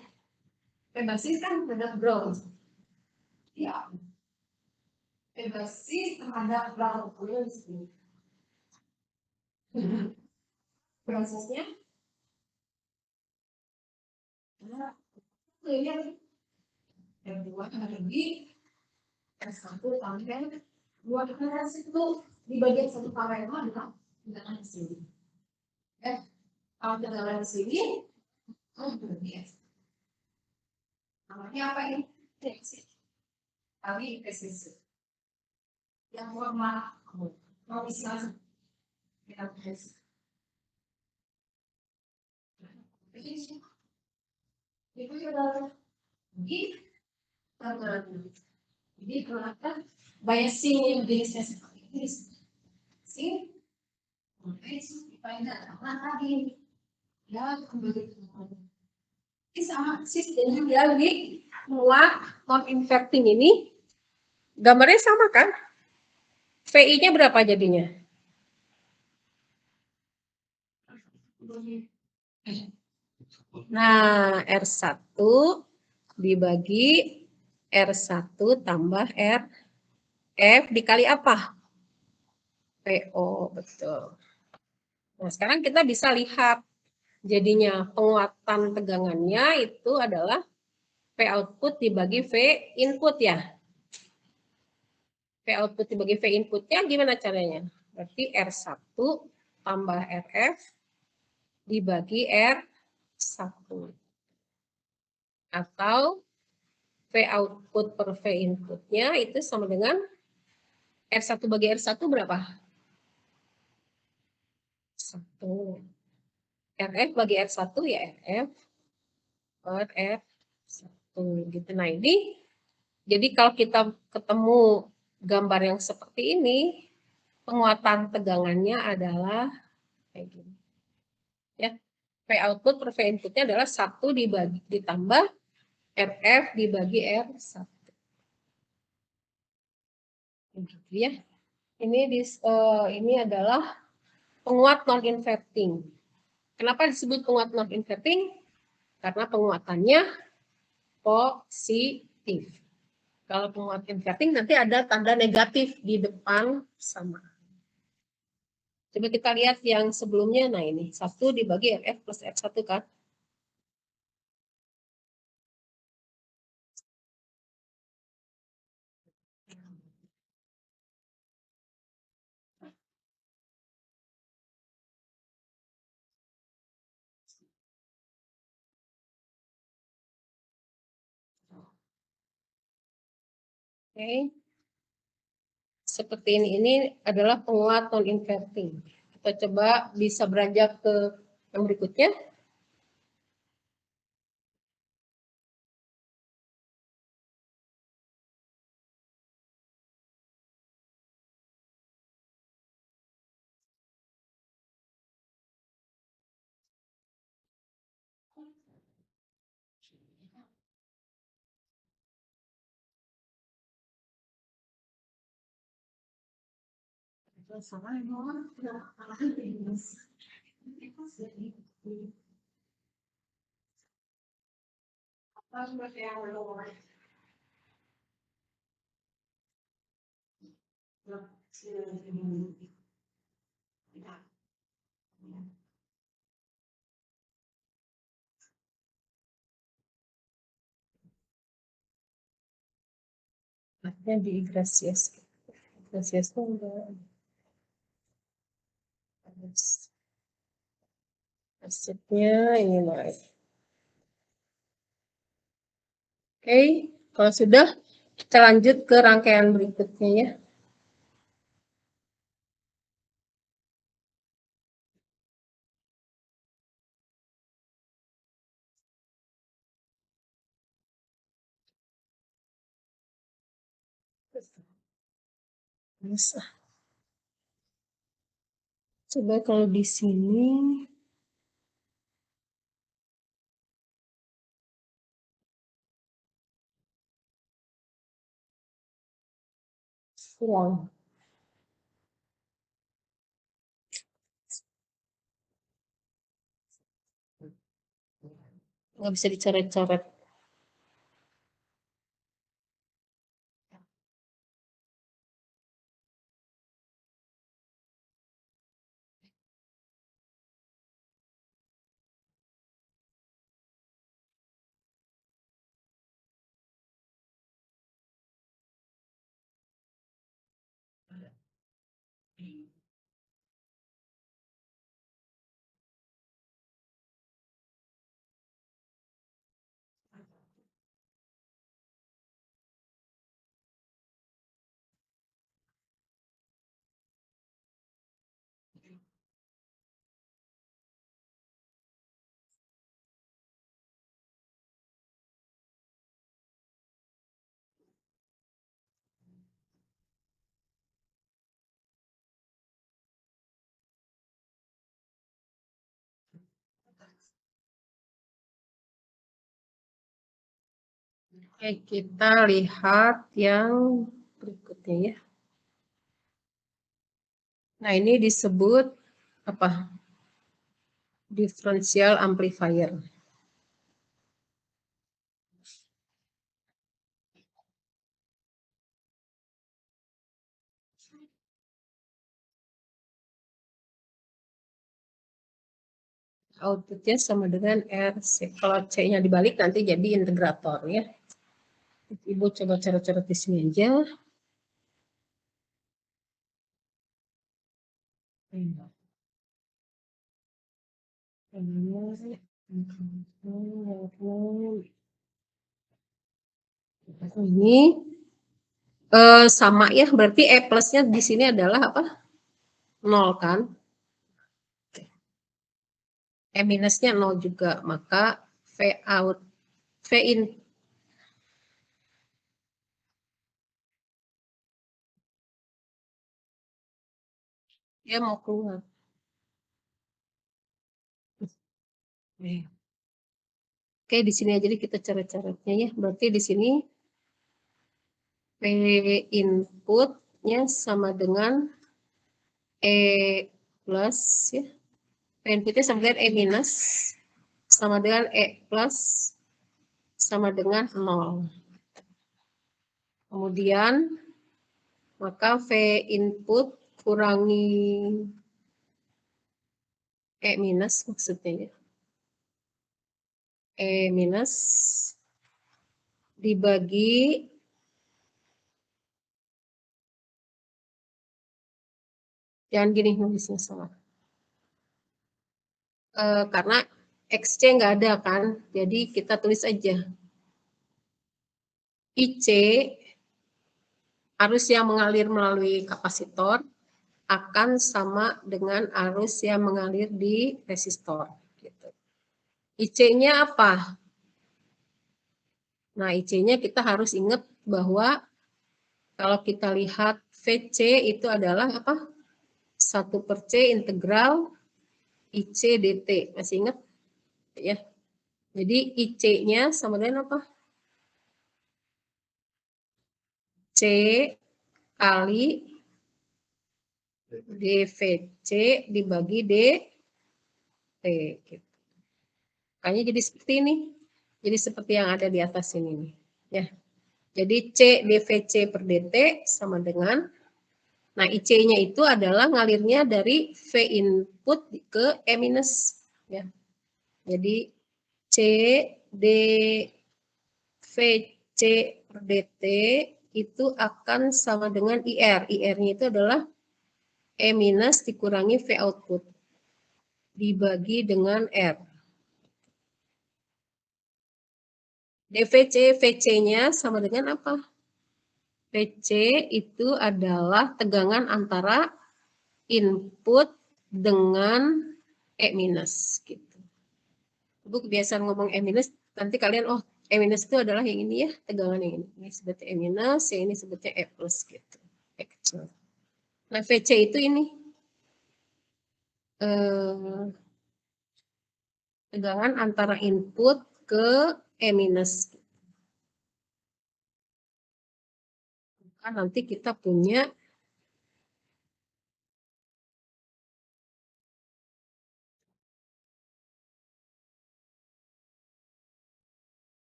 Speaker 1: Basis kan terhadap ground. Ya. Basis terhadap ground. Prosesnya yang dua lebih S1 tambah dua generasi itu di bagian satu paralel adalah dengan di sini. Kalau dengan di sini, namanya apa ini? Kami presisi. Yang formal, mau bisa kita presisi. Itu sudah jadi ternyata biasing yang jenisnya seperti ini. Sih, itu dipandang lagi. Ya, kembali ke sama sistem juga di muat non-inverting ini gambarnya sama kan? VI-nya berapa jadinya? Nah, R1 dibagi R1 tambah RF dikali apa? PO, betul. Nah, sekarang kita bisa lihat jadinya penguatan tegangannya itu adalah V output dibagi V input ya. V output dibagi V inputnya gimana caranya? Berarti R1 tambah RF dibagi R1. Atau V output per V inputnya itu sama dengan R1 bagi R1 berapa? 1. RF bagi R1 ya RF per R1 gitu. Nah ini, jadi kalau kita ketemu gambar yang seperti ini, penguatan tegangannya adalah kayak gini. Ya, V output per V inputnya adalah 1 dibagi ditambah RF dibagi R1. Gitu ya. Ini adalah penguat non inverting. Kenapa disebut penguat non inverting? Karena penguatannya positif. Kalau penguat inverting nanti ada tanda negatif di depan sama. Coba kita lihat yang sebelumnya. Nah ini 1 dibagi RF plus R1 kan. Oke. Seperti ini adalah penguat non inverting. Kita coba bisa beranjak ke yang berikutnya. Di Iglesias. Iglesias itu enggak. Asetnya ini naik. Oke, kalau sudah kita lanjut ke rangkaian berikutnya ya. Bisa. Coba kalau di sini kurang. Nggak bisa dicoret-coret. Oke, kita lihat yang berikutnya ya. Nah, ini disebut apa? Differential amplifier. Outputnya sama dengan RC. Kalau C-nya dibalik nanti jadi integrator ya. Ibu coba coret-coret di sini aja. Ini sama ya, berarti E plusnya di sini adalah apa? 0 kan? E minusnya 0 juga, maka V out, V in dia mau keluar. Oke, di sini aja kita coret-coretnya ya. Berarti di sini P inputnya sama dengan E plus ya. P inputnya sama dengan E minus sama dengan E plus sama dengan 0. Kemudian maka V input kurangi E minus maksudnya ya. E minus dibagi jangan gini nulisnya salah. Karena XC nggak ada kan, jadi kita tulis aja. IC arus yang mengalir melalui kapasitor akan sama dengan arus yang mengalir di resistor. Gitu. IC-nya apa? Nah, IC-nya kita harus ingat bahwa kalau kita lihat VC itu adalah apa? 1/C integral IC dt. Masih ingat? Ya. Jadi IC-nya sama dengan apa? C kali dVC dibagi dt. Gitu. Makanya jadi seperti ini. Jadi seperti yang ada di atas ini nih. Ya. Jadi C dVC per dt sama dengan, nah IC-nya itu adalah ngalirnya dari V input ke E minus. Ya. Jadi C dVC per dt itu akan sama dengan IR. IR-nya itu adalah E minus dikurangi V output dibagi dengan R. DVC, VC-nya sama dengan apa? VC itu adalah tegangan antara input dengan E minus. Gitu. Ibu kebiasaan ngomong E minus, nanti kalian, oh E minus itu adalah yang ini ya, tegangan yang ini. Ini sebutnya E minus, yang ini sebutnya E plus gitu. E kecil. Nah VC itu ini. Tegangan antara input ke E minus. Kan nanti kita punya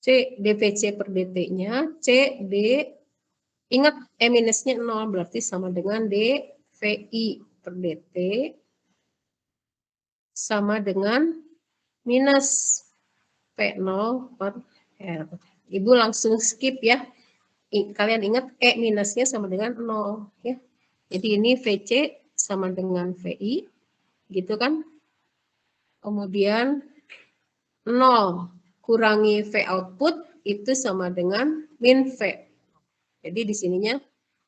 Speaker 1: C dVC per dt-nya, C D, ingat E minusnya 0, berarti sama dengan dVI per dt sama dengan minus P0 per R. Ibu langsung skip ya. Kalian ingat E minusnya sama dengan 0 ya. Jadi ini VC sama dengan VI, gitu kan? Kemudian 0 kurangi V output itu sama dengan min V. Jadi di sininya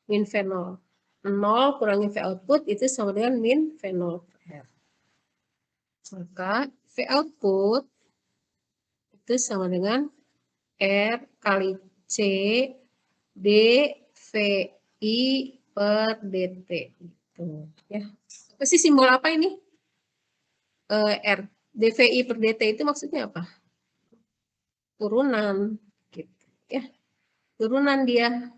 Speaker 1: min V 0. 0 kurangi V output itu sama dengan min V 0 per R. Maka V output itu sama dengan R kali C dVI per dt. Gitu, ya. Apa sih simbol apa ini? R. dVI per dt itu maksudnya apa? Turunan. Gitu, ya. Turunan dia.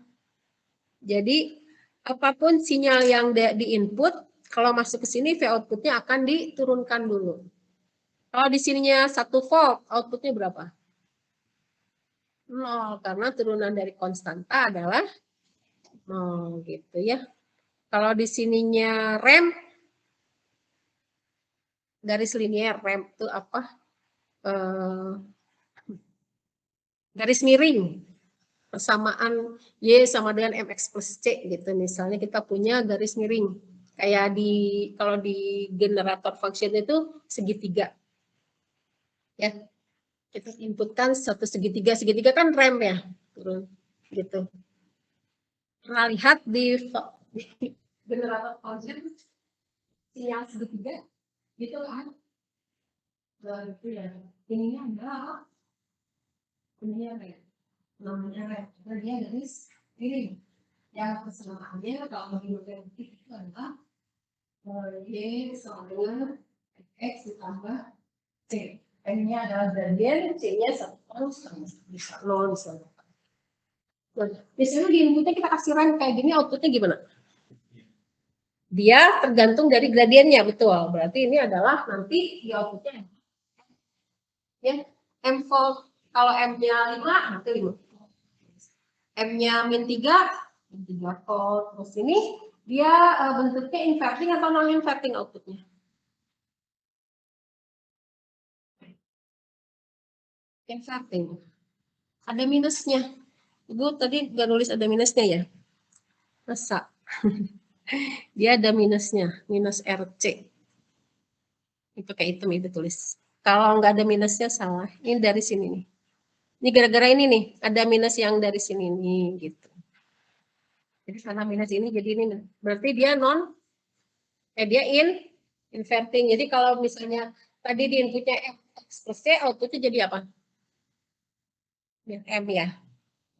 Speaker 1: Jadi apapun sinyal yang di input, kalau masuk ke sini V outputnya akan diturunkan dulu. Kalau di sininya 1 volt, outputnya berapa? 0, karena turunan dari konstanta adalah 0 gitu ya. Kalau di sininya rem, garis linier, rem itu apa? Garis miring. Persamaan Y sama dengan MX plus C gitu. Misalnya kita punya garis miring. Kayak kalau di generator function itu segitiga. Ya, kita inputkan satu segitiga. Segitiga kan rem ya. Turun gitu. Pernah lihat di generator function sinyal segitiga gitu kan? Gitu ya. Ini adalah rem. Namanya rem. Karena dia garis miring. Yang persamaannya kalau menggunakan itu adalah Y sama dengan X ditambah C. N-nya adalah gradien, C-nya 1,5 bisa 0 misalnya. Misalnya di inputnya kita kasih rem kayak gini, outputnya gimana? Dia tergantung dari gradiennya, betul. Berarti ini adalah nanti di outputnya ya, M volt. Kalau M-nya 5, nanti 5. M-nya min 3 volt. Terus ini dia bentuknya inverting atau non-inverting outputnya? Inverting. Ada minusnya. Ibu tadi nggak nulis ada minusnya ya? Masa? Dia ada minusnya, minus RC. Itu kayak hitam itu tulis. Kalau nggak ada minusnya salah. Ini dari sini nih. Ini gara-gara ini nih, ada minus yang dari sini nih gitu. Jadi karena minus ini jadi ini. Berarti dia dia inverting. Jadi kalau misalnya tadi di inputnya X plus C, outputnya jadi apa? Min M ya.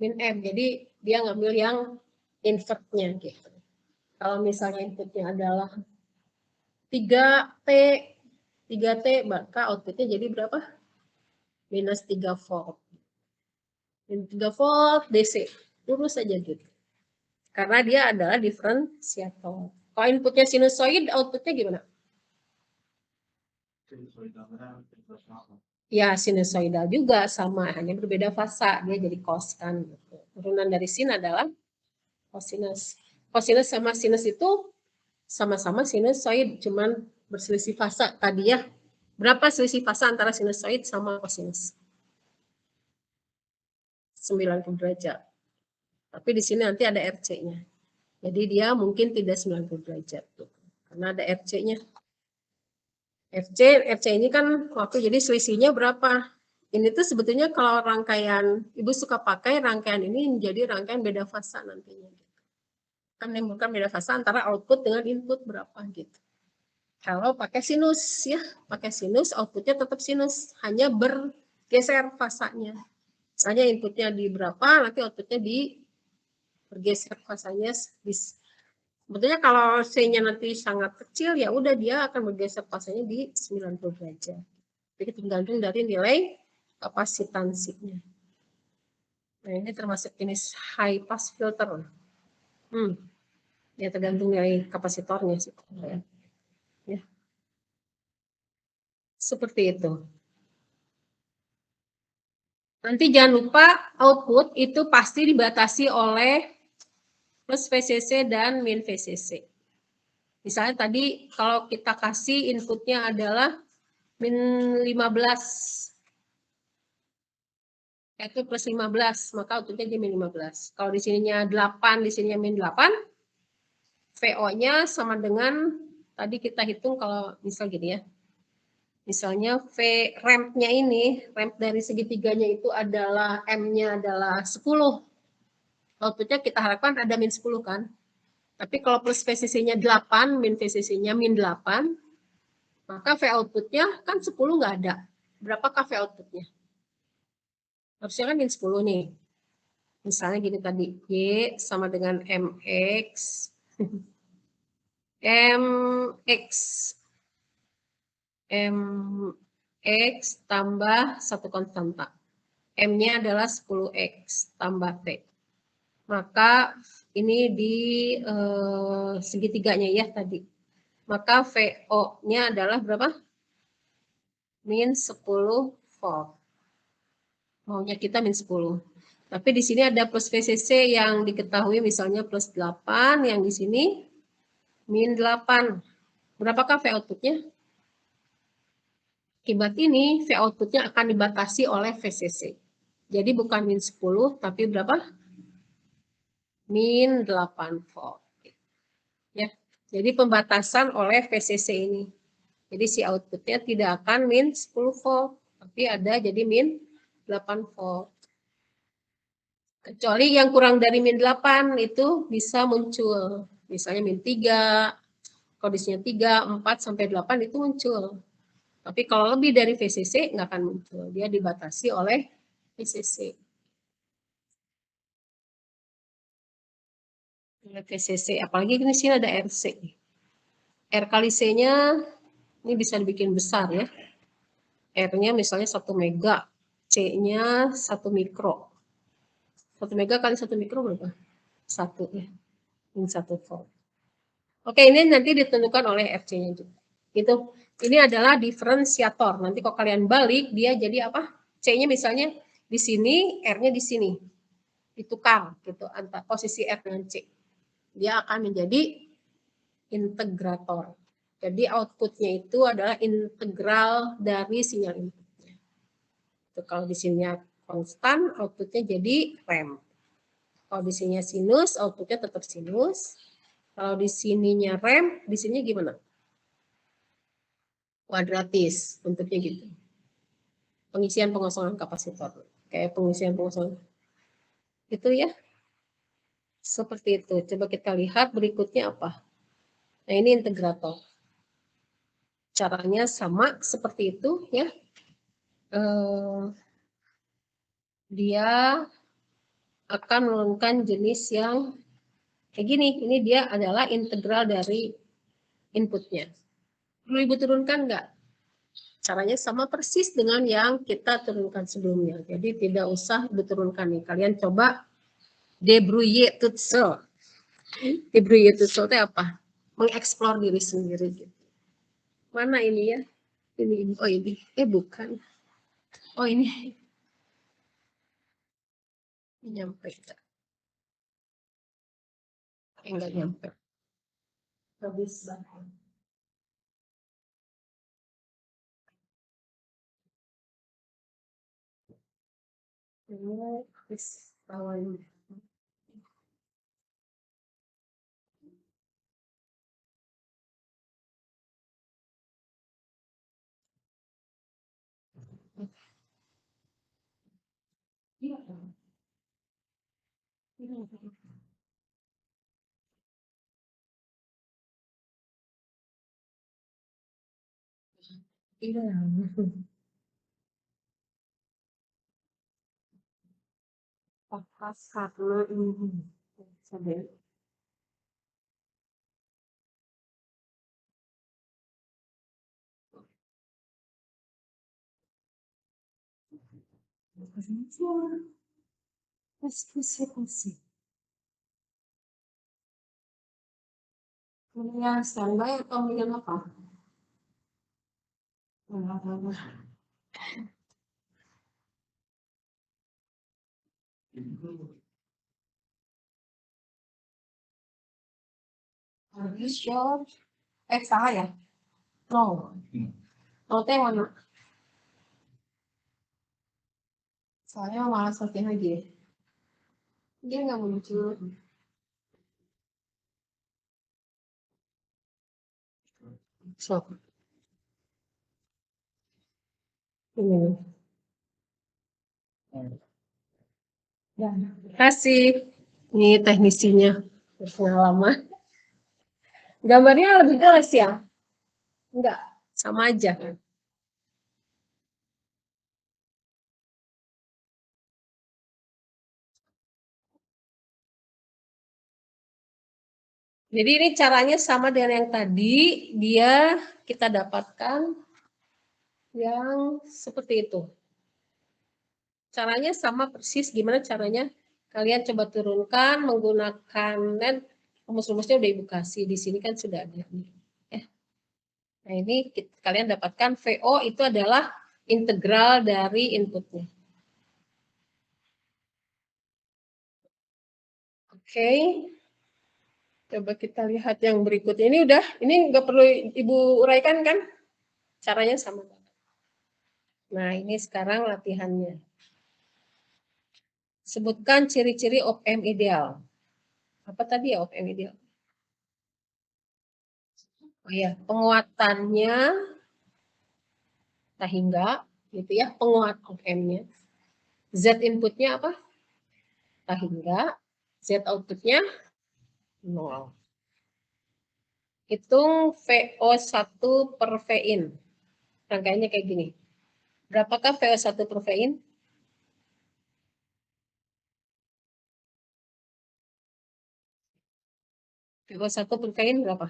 Speaker 1: Min M. Jadi dia ngambil yang invertnya gitu. Kalau misalnya inputnya adalah 3T, 3T, maka outputnya jadi berapa? Minus 3 volt. Minus 3 volt DC. Lurus saja gitu. Karena dia adalah diferensiator. Kalau inputnya sinusoid, outputnya gimana? Ya, sinusoidal juga sama, hanya berbeda fasa. Dia jadi cos kan. Gitu. Turunan dari sin adalah cosinus. Cosinus sama sinus itu sama-sama sinusoid, cuman berselisih fasa tadi ya. Berapa selisih fasa antara sinusoid sama cosinus? 90 derajat. Tapi di sini nanti ada RC-nya. Jadi dia mungkin tidak 90 derajat tuh. Karena ada RC-nya. FC ini kan waktu jadi selisihnya berapa? Ini tuh sebetulnya kalau rangkaian, Ibu suka pakai rangkaian ini menjadi rangkaian beda fasa nantinya. Kan menimbulkan beda fasa antara output dengan input berapa gitu. Kalau pakai sinus ya, pakai sinus outputnya tetap sinus, hanya bergeser fasanya. Misalnya inputnya di berapa, nanti outputnya di bergeser fasanya. Sebetulnya kalau C-nya nanti sangat kecil, ya udah dia akan bergeser fasanya di 90 derajat. Jadi tergantung dari nilai kapasitansinya. Nah ini termasuk jenis high pass filter. Ya tergantung nilai kapasitornya sih. Ya. Seperti itu. Nanti jangan lupa output itu pasti dibatasi oleh plus VCC dan min VCC. Misalnya tadi kalau kita kasih inputnya adalah min 15, yaitu plus 15, maka outputnya jadi min 15. Kalau di sininya 8, di sininya min 8, VO-nya sama dengan, tadi kita hitung kalau misal gini ya, misalnya V ramp-nya ini, ramp dari segitiganya itu adalah M-nya adalah 10. Outputnya kita harapkan ada min 10 kan. Tapi kalau plus VCC-nya 8, min VCC-nya min 8, maka V outputnya kan 10 nggak ada. Berapakah V outputnya? Harusnya kan min 10 nih. Misalnya gini tadi, Y sama dengan MX. MX tambah satu konstanta. M-nya adalah 10X tambah T. Maka ini di segitiganya ya tadi. Maka VO-nya adalah berapa? min 10 volt. Maunya kita min 10. Tapi di sini ada plus VCC yang diketahui misalnya plus 8, yang di sini min 8. Berapakah V outputnya? Akibat ini, V outputnya akan dibatasi oleh VCC. Jadi bukan min 10, tapi berapa? Min 8 volt. Ya. Jadi pembatasan oleh VCC ini. Jadi si outputnya tidak akan min 10 volt, tapi ada jadi min 8 volt. Kecuali yang kurang dari min 8 itu bisa muncul. Misalnya min 3, kondisinya 3, 4, sampai 8 itu muncul. Tapi kalau lebih dari VCC nggak akan muncul. Dia dibatasi oleh VCC. VCC, apalagi di sini ada RC. R kali C-nya ini bisa dibikin besar ya. R-nya misalnya 1 mega, C-nya 1 mikro. 1 mega kali 1 mikro berapa? 1 ya. Ini 1 volt. Oke, ini nanti ditentukan oleh FC-nya juga. Gitu. Ini adalah diferensiator. Nanti kalau kalian balik, dia jadi apa? C-nya misalnya di sini, R-nya di sini. Ditukar gitu antara posisi R dengan C. Dia akan menjadi integrator. Jadi outputnya itu adalah integral dari sinyal inputnya. Itu kalau di sininya konstan, outputnya jadi rem. Kalau di sininya sinus, outputnya tetap sinus. Kalau di sininya rem, di sini gimana? Kuadratis, bentuknya gitu. Pengisian pengosongan kapasitor. Kayak pengisian pengosongan. Itu ya. Seperti itu. Coba kita lihat berikutnya apa. Nah, ini integrator. Caranya sama seperti itu ya. Dia akan menurunkan jenis yang kayak gini. Ini dia adalah integral dari inputnya. Perlu Ibu turunkan nggak? Caranya sama persis dengan yang kita turunkan sebelumnya. Jadi tidak usah Ibu turunkan nih. Kalian coba débrouiller toute seule. Débrouiller toute seule itu apa? Mengeksplor diri sendiri. Gitu. Mana ini ya? Ini, oh ini. Bukan. Oh ini. Nyampe. Enggak nyampe. Habis banget. Ini habis bawahnya. Iya. Iya. Pas karena ini. Sampai. Pasif. Kemudian standby atau kemudian apa? Sure. Salah ya? No. No teh mana? Saya malas latihan lagi. Dia nggak muncul. So. Ini. Ya. Terima kasih. Ini teknisinya. Pengalaman. Gambarnya lebih jelas ya? Enggak, sama aja. Jadi ini caranya sama dengan yang tadi, dia kita dapatkan yang seperti itu. Caranya sama persis, gimana caranya? Kalian coba turunkan menggunakan net, rumus-rumusnya udah Ibu kasih, di sini kan sudah ada. Ya. Nah, ini kalian dapatkan VO itu adalah integral dari inputnya. Oke. Coba kita lihat yang berikutnya. Ini nggak perlu Ibu uraikan kan? Caranya sama. Nah, ini sekarang latihannya. Sebutkan ciri-ciri op-amp ideal. Apa tadi ya op-amp ideal? Oh ya, penguatannya sehingga gitu ya, penguat op-ampnya. Z inputnya apa? Sehingga Z outputnya 0. Hitung VO1 per Vin. Rangkaiannya kayak gini. Berapakah VO1 per Vin? VO1 per Vin berapa?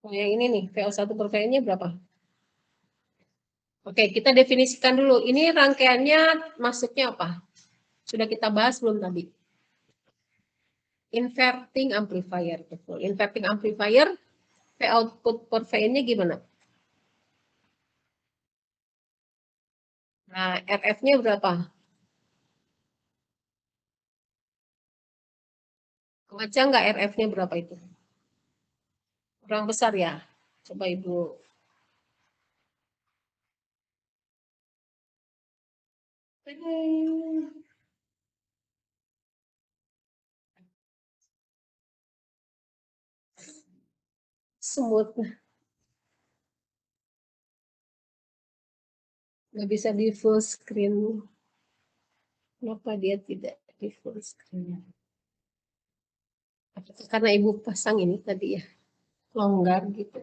Speaker 1: Oh, yang ini nih, VO1 per Vin-nya berapa? Oke, kita definisikan dulu. Ini rangkaiannya masuknya apa? Sudah kita bahas belum tadi? Inverting amplifier. Betul. Inverting amplifier, V output per Vin-nya gimana? Nah, RF-nya berapa? Kebaca nggak RF-nya berapa itu? Kurang besar ya? Coba Ibu. Semut. Nggak bisa di full screen. Kenapa dia tidak di full screen? Karena Ibu pasang ini tadi ya, longgar gitu.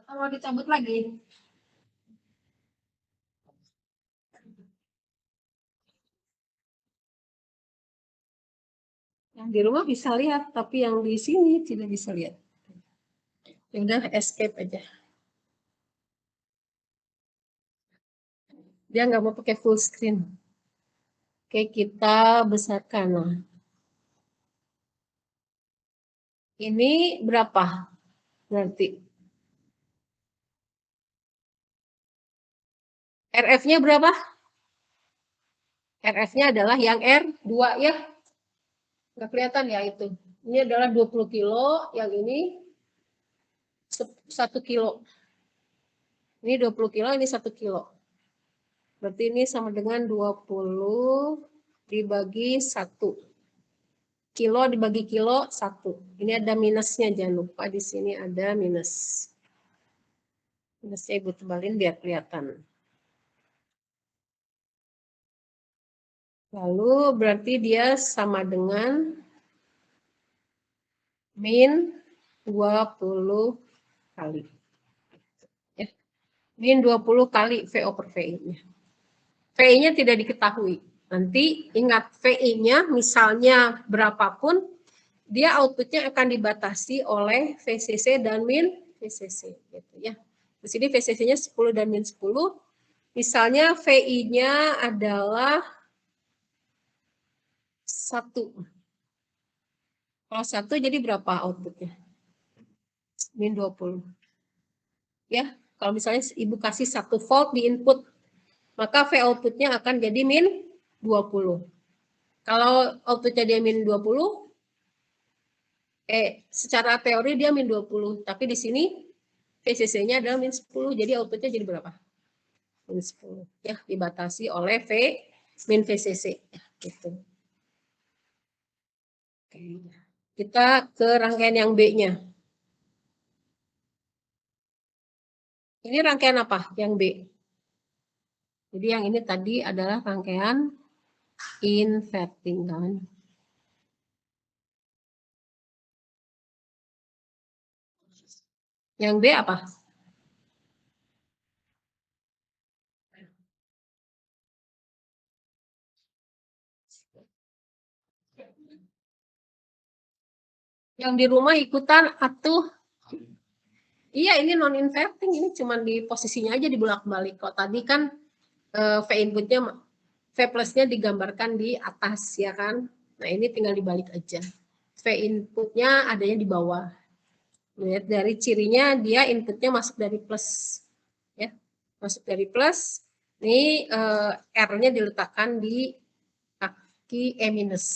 Speaker 1: Atau mau dicabut lagi? Yang di rumah bisa lihat, tapi yang di sini tidak bisa lihat. Ya udah, escape aja. Dia nggak mau pakai full screen. Oke, kita besarkan. Nah, ini berapa berarti? RF-nya berapa? RF-nya adalah yang R2 ya. Nggak kelihatan ya itu. Ini adalah 20 kilo, yang ini 1 kilo. Ini 20 kilo, ini 1 kilo. Berarti ini sama dengan 20 dibagi 1. Kilo dibagi kilo 1. Ini ada minusnya, jangan lupa di sini ada minus. Minusnya Ibu tebalin biar kelihatan. Lalu berarti dia sama dengan min 20 kali. Ya. Min 20 kali VO per VI-nya. VI-nya tidak diketahui. Nanti ingat VI-nya misalnya berapapun, dia outputnya akan dibatasi oleh VCC dan min VCC. Gitu ya. Di sini VCC-nya 10 dan min 10. Misalnya VI-nya adalah 1. Kalau 1 jadi berapa outputnya? Min 20. Ya, kalau misalnya Ibu kasih 1 volt di input, maka V outputnya akan jadi min 20. Kalau outputnya dia min 20, secara teori dia min 20, tapi di sini VCC-nya adalah min 10, jadi outputnya jadi berapa? Min 10. Ya, dibatasi oleh V min VCC. Gitu. Oke. Kita ke rangkaian yang B-nya. Ini rangkaian apa? Yang B. Jadi yang ini tadi adalah rangkaian inverting kan. Yang B apa? Yang di rumah ikutan atuh. Iya, ini non inverting, ini cuma di posisinya aja dibulak-balik. Kalau tadi kan V inputnya V plusnya digambarkan di atas ya kan. Nah ini tinggal dibalik aja. V inputnya adanya di bawah. Lihat dari cirinya dia inputnya masuk dari plus. Ya, masuk dari plus. Ini R-nya diletakkan di kaki E minus.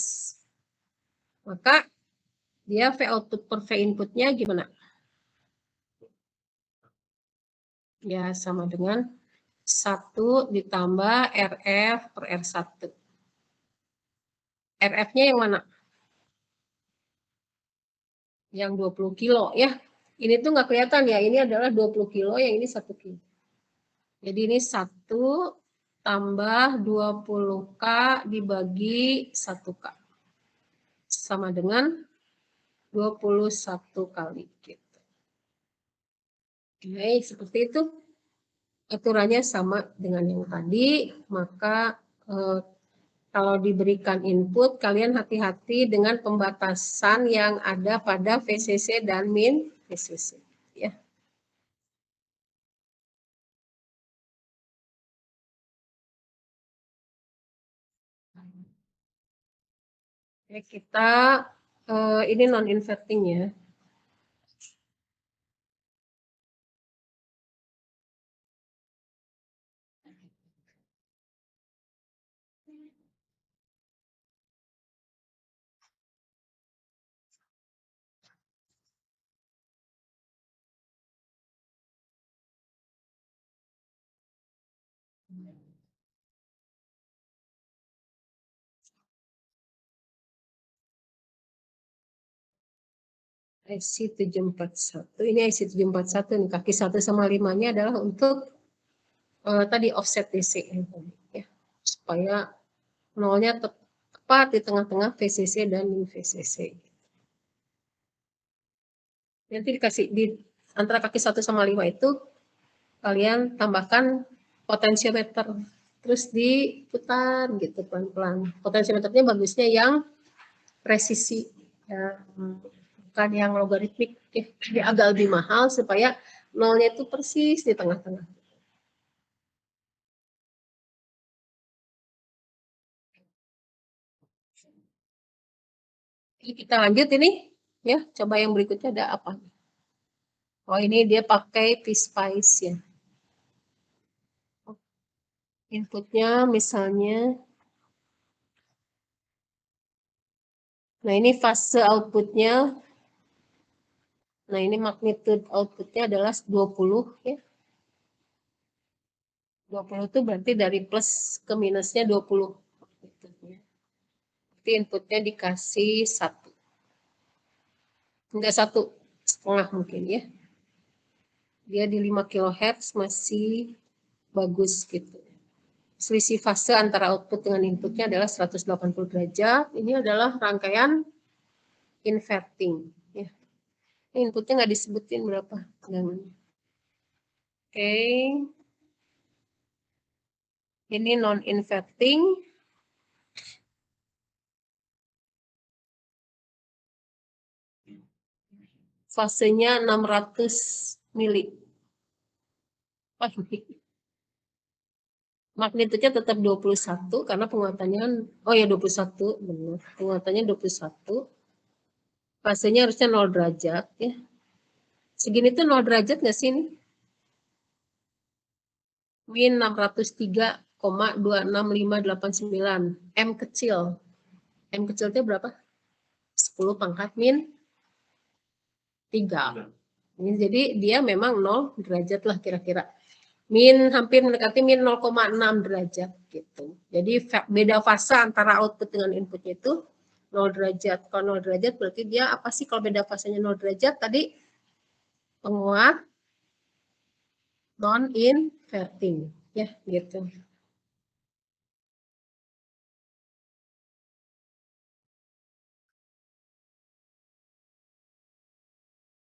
Speaker 1: Maka dia V output per V inputnya gimana? Ya sama dengan 1 ditambah RF per R1. RF-nya yang mana? Yang 20 kilo ya. Ini tuh nggak kelihatan ya, ini adalah 20 kilo, yang ini 1 kilo. Jadi ini 1 tambah 20K dibagi 1K. Sama dengan 21 kali. Gitu. Oke, seperti itu. Aturannya sama dengan yang tadi, maka kalau diberikan input, kalian hati-hati dengan pembatasan yang ada pada VCC dan min VCC. Ya. Oke, kita ini non-inverting ya. IC 741. Ini IC 741 nih, kaki 1 sama 5-nya adalah untuk tadi offset DC ya. Supaya nolnya tepat di tengah-tengah VCC dan min VCC. Nanti dikasih di antara kaki 1 sama 5 itu kalian tambahkan potensiometer, terus diputar gitu pelan-pelan. Potensiometernya bagusnya yang presisi, ya, bukan yang logaritmik, ya. Jadi agak lebih mahal supaya nolnya itu persis di tengah-tengah. Jadi kita lanjut ini, ya coba yang berikutnya ada apa? Oh ini dia pakai PSpice ya. Inputnya misalnya, nah ini fase outputnya, nah ini magnitude outputnya adalah 20 ya. 20 itu berarti dari plus ke minusnya 20. Berarti inputnya dikasih 1. Enggak 1,5 mungkin ya. Dia di 5 kHz masih bagus gitu. Selisih fase antara output dengan inputnya adalah 180 derajat. Ini adalah rangkaian inverting. Ya. Inputnya nggak disebutin berapa. Oke. Ini non-inverting. Fasenya 600 mili. Magnitudenya tetap 21 karena penguatannya, oh ya 21, benar. Penguatannya 21. Fasenya harusnya 0 derajat ya. Segini tuh 0 derajat nggak sih ini? Min 603,26589. M kecil. M kecilnya berapa? 10 pangkat min 3. Jadi dia memang 0 derajat lah kira-kira. Hampir mendekati min 0,6 derajat gitu. Jadi beda fase antara output dengan inputnya itu 0 derajat. Kalau 0 derajat berarti dia apa sih kalau beda fasenya 0 derajat? Tadi penguat non-inverting ya gitu.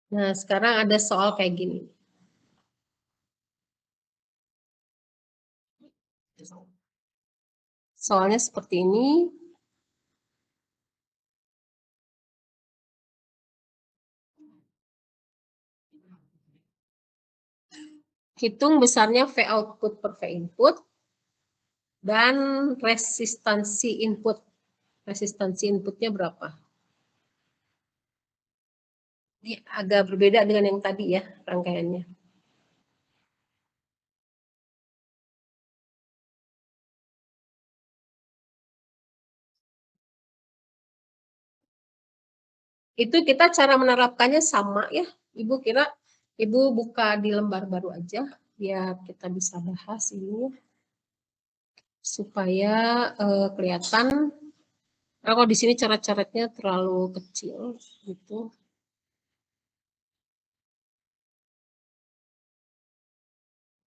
Speaker 1: Nah, sekarang ada soal kayak gini. Soalnya seperti ini. Hitung besarnya V output per V input dan resistansi input. Resistansi inputnya berapa? Ini agak berbeda dengan yang tadi ya rangkaiannya. Itu kita cara menerapkannya sama ya. Ibu buka di lembar baru aja biar kita bisa bahas ini supaya kelihatan. Kalau di sini coret-coretnya terlalu kecil gitu.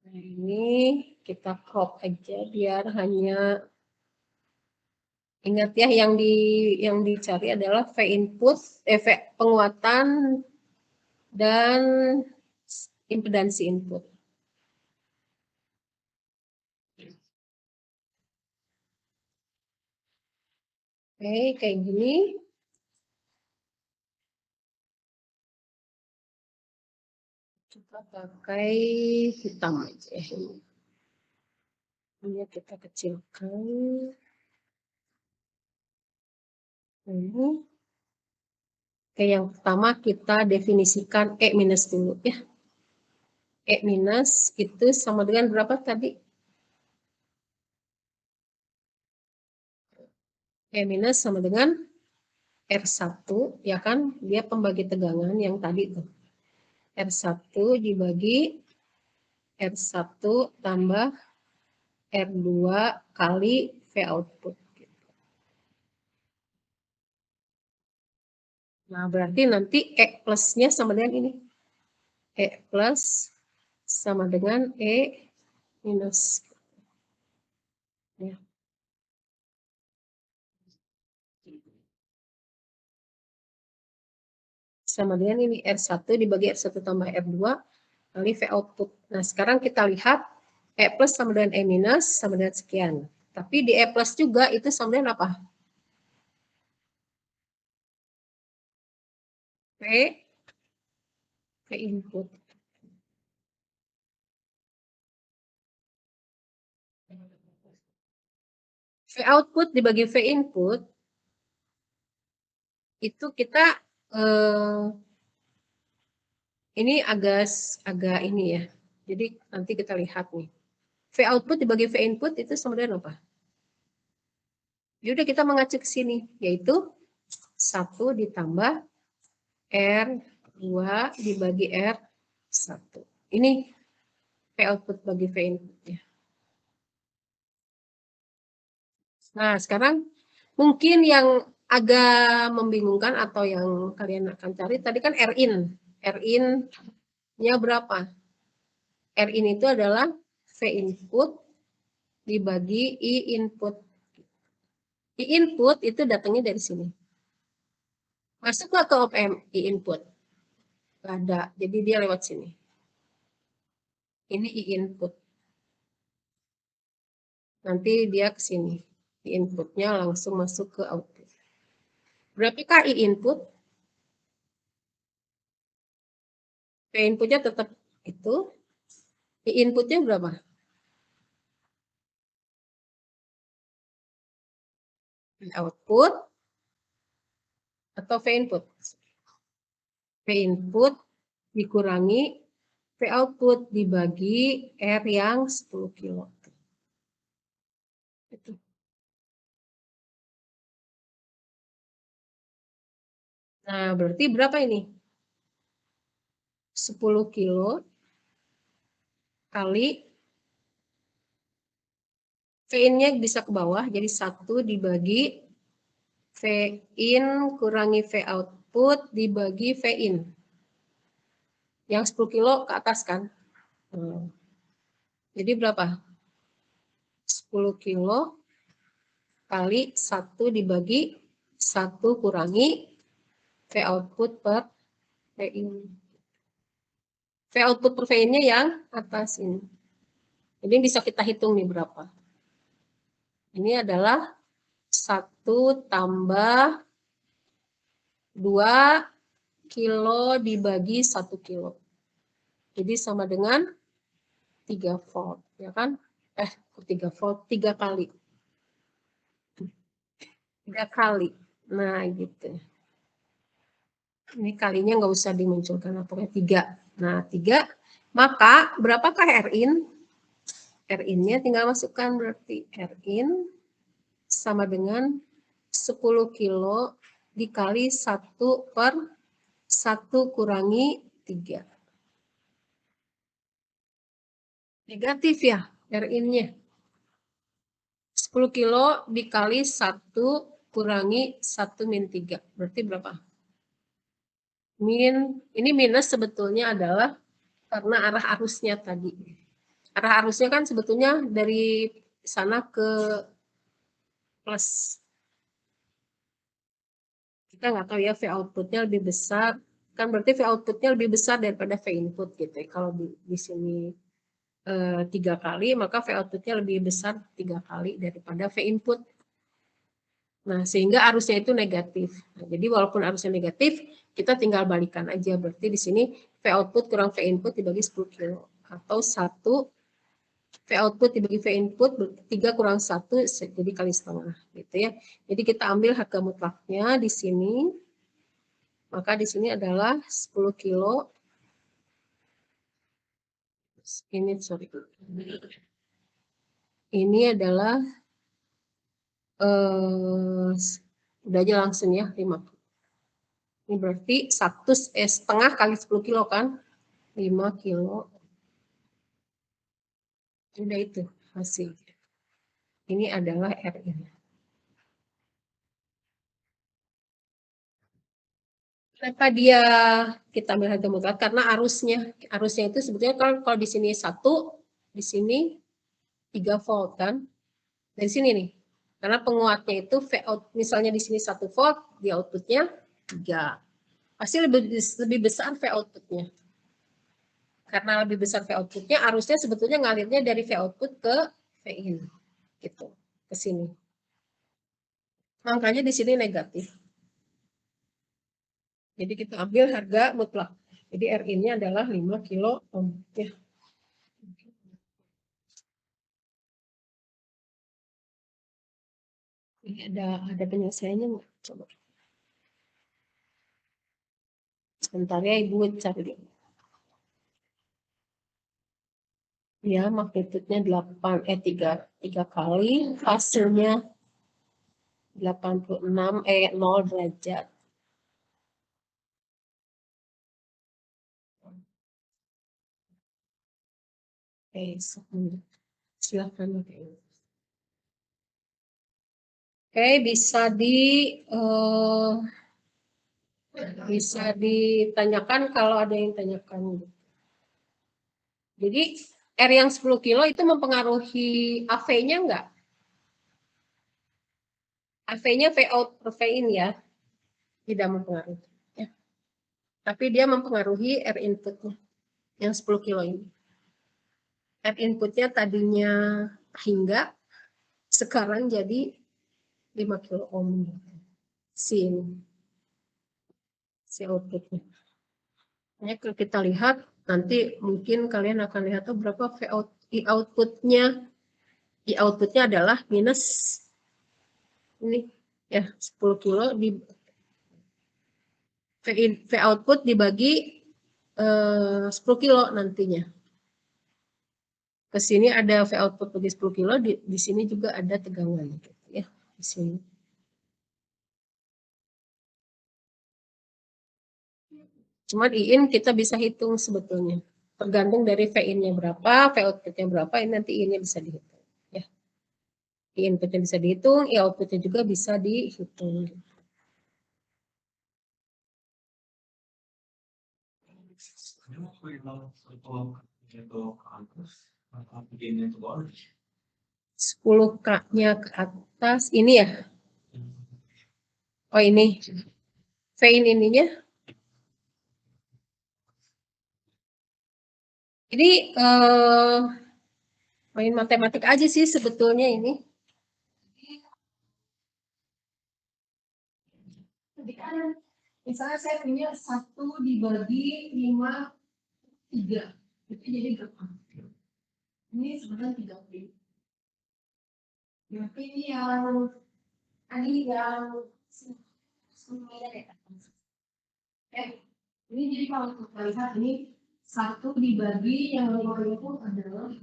Speaker 1: Nah, ini kita crop aja biar hanya ingat ya yang dicari adalah V input, V penguatan dan impedansi input. Oke, kayak gini. Kita pakai hitam aja. Ini kita kecilkan. Ini. Oke, yang pertama kita definisikan E minus dulu ya. E minus itu sama dengan berapa tadi? E minus sama dengan R1 ya kan, dia pembagi tegangan yang tadi tuh. R1 dibagi R1 tambah R2 kali V output. Nah, berarti nanti E plusnya sama dengan ini. E plus sama dengan E minus. Ya. Sama dengan ini R1 dibagi R1 tambah R2 kali V output. Nah, sekarang kita lihat E plus sama dengan E minus sama dengan sekian. Tapi di E plus juga itu sama dengan apa? V input. V output dibagi V input itu kita ini agak ini ya. Jadi nanti kita lihat nih. V output dibagi V input itu sama dengan apa? Jadi kita mengacu ke sini, yaitu 1 ditambah R2 dibagi R1. Ini V output bagi V input ya. Nah, sekarang mungkin yang agak membingungkan atau yang kalian akan cari tadi kan R-in. R-in-nya berapa? R-in itu adalah V input dibagi I input. I input itu datangnya dari sini. Masuk nggak ke op-amp I input? Nggak ada, jadi dia lewat sini. Ini I input. Nanti dia ke sini. I inputnya langsung masuk ke output. Berapakah I input? V inputnya tetap itu. I inputnya berapa? Output atau V input? V input dikurangi V output dibagi R yang 10 kilo. Itu. Nah, berarti berapa ini? 10 kilo kali V-in-nya bisa ke bawah, jadi 1 dibagi V-in kurangi V output dibagi V-in. Yang 10 kilo ke atas kan? Jadi berapa? 10 kilo kali 1 dibagi 1 kurangi V output per V-in. V output per V-in-nya yang atas ini. Jadi bisa kita hitung nih berapa. Ini adalah 1 tambah 2 kilo dibagi 1 kilo. Jadi sama dengan 3 volt, ya kan? 3 volt, 3 kali. 3 kali. Nah, gitu. Ini kalinya nggak usah dimunculkan, pokoknya 3. Nah, 3. Maka, berapakah Rin? Rin-nya tinggal masukkan, berarti Rin sama dengan 10 kilo dikali 1 per 1 kurangi 3. Negatif ya, Rin-nya. 10 kilo dikali 1 kurangi 1 min 3. Berarti berapa? Ini minus sebetulnya adalah karena arah arusnya tadi. Arah arusnya kan sebetulnya dari sana ke plus. Kita nggak tahu ya V outputnya lebih besar. Kan berarti V outputnya lebih besar daripada V input gitu ya. Kalau di sini 3 kali, maka V outputnya lebih besar 3 kali daripada V input. Nah, sehingga arusnya itu negatif. Nah, jadi walaupun arusnya negatif, kita tinggal balikan aja. Berarti di sini V output kurang V input dibagi 10 kilo. Atau 1 V output dibagi V input, 3 kurang 1, jadi kali setengah. Gitu ya. Jadi kita ambil harga mutlaknya di sini. Maka di sini adalah 10 kilo. Ini adalah udah aja langsung ya 5. Ini berarti 1,5 kali 10 kilo kan? 5 kilo. Udah itu hasil. Ini adalah Rin. Kenapa dia kita ambil harga mutlak? Karena arusnya itu sebetulnya kalau di sini 1, di sini 3 volt kan? Dari sini nih. Karena penguatnya itu V out, misalnya di sini 1 volt, di outputnya 3. Pasti lebih besar V outputnya. Karena lebih besar V outputnya, arusnya sebetulnya ngalirnya dari V output ke V in. Gitu, ke sini. Makanya di sini negatif. Jadi kita ambil harga mutlak. Jadi Rin-nya adalah 5 kilo ohm. Ya. Ini ada penyelesaiannya nggak? Coba. Sebentar ya Ibu cari. Ya, magnitudenya 3 kali, hasilnya 86, 0 derajat. Oke, silakan. Oke, bisa ditanyakan kalau ada yang tanyakan. Jadi R yang 10 kilo itu mempengaruhi AV-nya enggak? AV-nya V out per V in ya, tidak mempengaruhi. Ya. Tapi dia mempengaruhi R inputnya yang 10 kilo ini. R inputnya tadinya hingga, sekarang jadi 5 kilo ohm. Si outputnya. Nah, kalau kita lihat, nanti mungkin kalian akan lihat tuh berapa I outputnya. I outputnya adalah minus ini ya 10 kilo di V output dibagi 10 kilo nantinya. Ke sini ada V output bagi 10 kilo, di sini juga ada tegangan gitu ya, di sini. Cuma IIN kita bisa hitung sebetulnya. Tergantung dari V-in-nya berapa, V output-nya berapa, ini nanti IIN-nya bisa dihitung. Ya. I input-nya bisa dihitung, I output-nya juga bisa dihitung. Sepuluh K-nya ke atas, ini ya? Oh ini, V-in ininya. Jadi main matematik aja sih sebetulnya ini. Misalnya saya punya 1 dibagi 5, 3. Itu jadi berapa? Ini sebenarnya 30. Tapi yang semuanya ya. Ini jadi kalau kita lihat ini satu dibagi yang lima itu adalah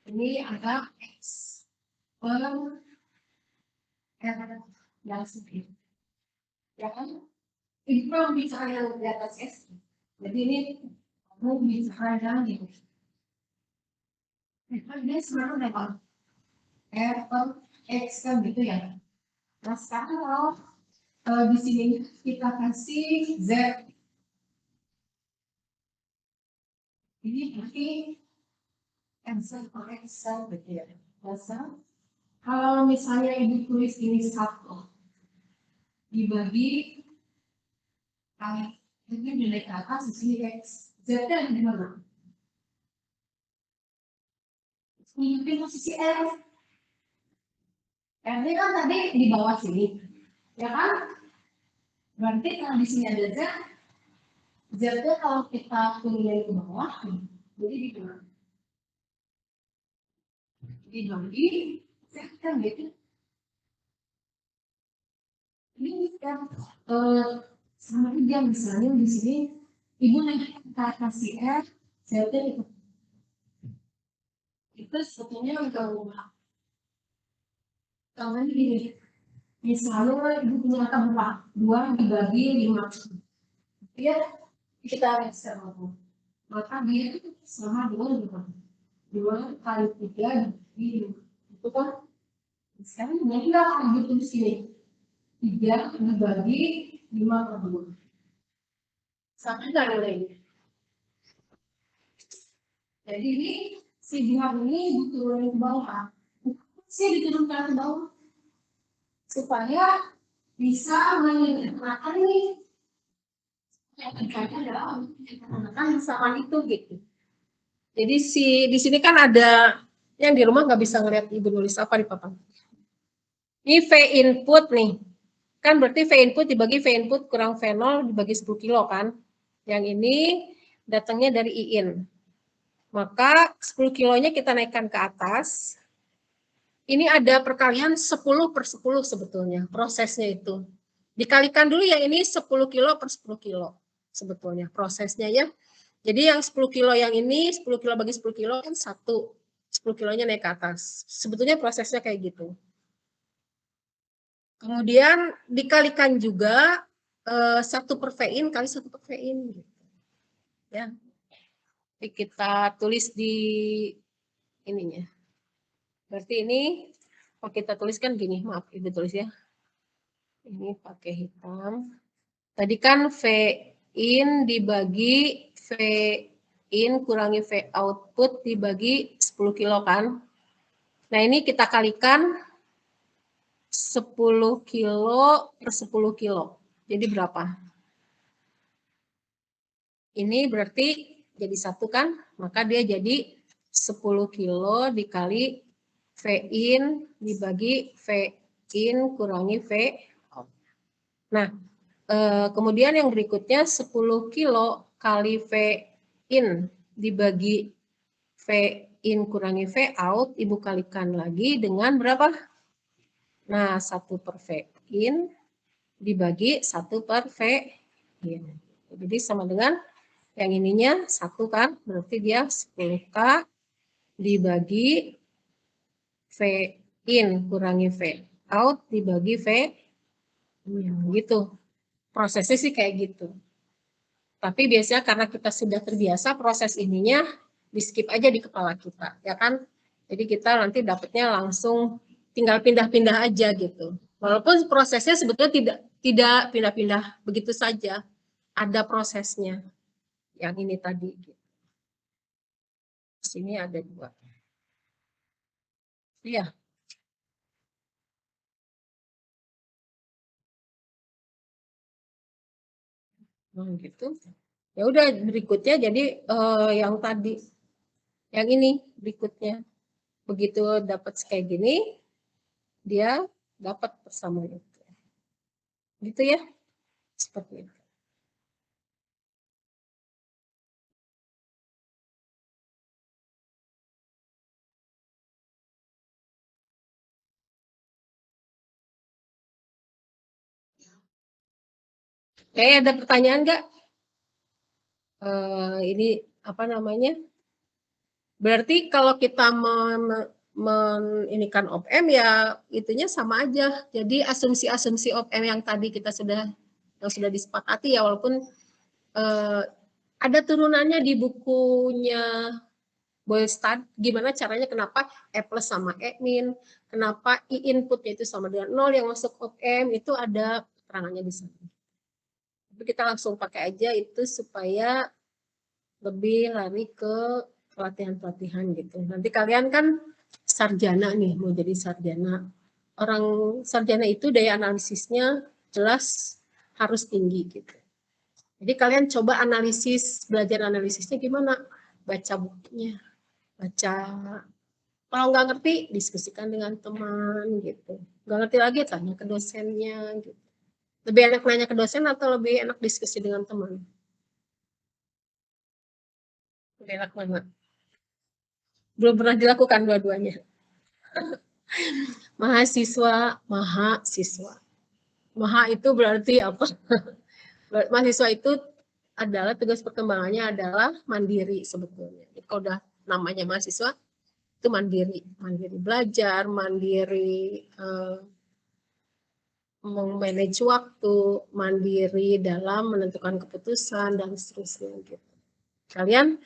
Speaker 1: ini ada X per R yang sedikit. Ya kan? Ini kalau bicara yang di atas S. Jadi ini kamu bicara yang di dia sebenarnya apa? R per X kan gitu ya. Nah sekarang kalau di sini kita kasih Z. Ini berarti cancel per X gitu ya. Masa kalau misalnya ibu tulis ini satu dibagi kali ini nilai ke atas di sini X. Z ada di mana? Ini posisi R. R ini kan tadi di bawah sini. Ya kan? Berarti kalau di sini ada Z, Z-nya kalau kita turunin ke bawah, jadi di mana? Dibagi Z kan gitu. Ini kan sama aja misalnya di sini ibu nanti kita kasih R, Z-nya itu sebetulnya kalau gini, misalnya ibu punya angka berapa? 2 dibagi 5. Ya, kita bisa ngomong. Maka dia itu sama dengan 2 kali 3 dibagi 5. Itu kan? Sekarang nanti kita akan hitung sini. 3 dibagi 5 per 2. Sama nggak nilainya? Jadi ini si bilang ini diturunin ke bawah. Sih diturunkan ke bawah. Supaya bisa menyempurnakan nih menekan misalkan itu gitu. Jadi di sini kan ada yang di rumah nggak bisa ngeliat ibu nulis apa di papan. Ini V input nih. Kan berarti V input dibagi V input kurang V0 dibagi 10 kilo kan. Yang ini datangnya dari IIN. Maka 10 kilonya kita naikkan ke atas. Ini ada perkalian 10 per 10 sebetulnya prosesnya itu. Dikalikan dulu yang ini 10 kilo per 10 kilo sebetulnya prosesnya ya. Jadi yang 10 kilo yang ini 10 kilo bagi 10 kilo kan 1. 10 kilonya naik ke atas. Sebetulnya prosesnya kayak gitu. Kemudian dikalikan juga 1 per V-in kali 1 per V-in. Gitu. Ya. Jadi kita tulis di ininya. Berarti ini kalau kita tuliskan gini, maaf ibu tulis ya. Ini pakai hitam. Tadi kan V in dibagi V in kurangi V output dibagi 10 kilo kan. Nah ini kita kalikan 10 kilo per 10 kilo. Jadi berapa? Ini berarti jadi 1 kan, maka dia jadi 10 kilo dikali V in dibagi V in kurangi V out. Nah, kemudian yang berikutnya 10 kilo kali V in dibagi V in kurangi V out, ibu kalikan lagi dengan berapa? Nah, 1 per V in dibagi 1 per V in. Jadi sama dengan yang ininya 1 kan, berarti dia 10K dibagi V in kurangi V out dibagi V gitu. Prosesnya sih kayak gitu. Tapi biasanya karena kita sudah terbiasa proses ininya di skip aja di kepala kita, ya kan? Jadi kita nanti dapatnya langsung tinggal pindah-pindah aja gitu. Walaupun prosesnya sebetulnya tidak pindah-pindah begitu saja, ada prosesnya. Yang ini tadi. Gitu. Sini ada 2. Iya. Gitu. Ya udah berikutnya jadi yang tadi, yang ini berikutnya. Begitu dapat kayak gini, dia dapat persamaan itu. Gitu ya, seperti itu. Ada pertanyaan nggak? Ini apa namanya? Berarti kalau kita menginikan op-amp ya itunya sama aja. Jadi asumsi-asumsi op-amp yang tadi kita sudah disepakati ya, walaupun ada turunannya di bukunya Boylestad, gimana caranya, kenapa E plus sama E min, kenapa I inputnya itu sama dengan 0 yang masuk op-amp, itu ada keterangannya di sana. Tapi kita langsung pakai aja itu supaya lebih lari ke pelatihan-pelatihan gitu. Nanti kalian kan sarjana nih, mau jadi sarjana. Orang sarjana itu daya analisisnya jelas harus tinggi gitu. Jadi kalian coba analisis, belajar analisisnya gimana? Baca bukunya, baca. Kalau nggak ngerti, diskusikan dengan teman gitu. Nggak ngerti lagi, tanya ke dosennya gitu. Lebih enak nanya ke dosen atau lebih enak diskusi dengan teman? Lebih enak mana? Belum pernah dilakukan dua-duanya. Mahasiswa. Maha itu berarti apa? Mahasiswa itu adalah tugas perkembangannya adalah mandiri sebetulnya. Jadi kalau udah namanya mahasiswa itu mandiri belajar, mandiri memanage waktu, mandiri dalam menentukan keputusan dan seterusnya gitu. Kalian,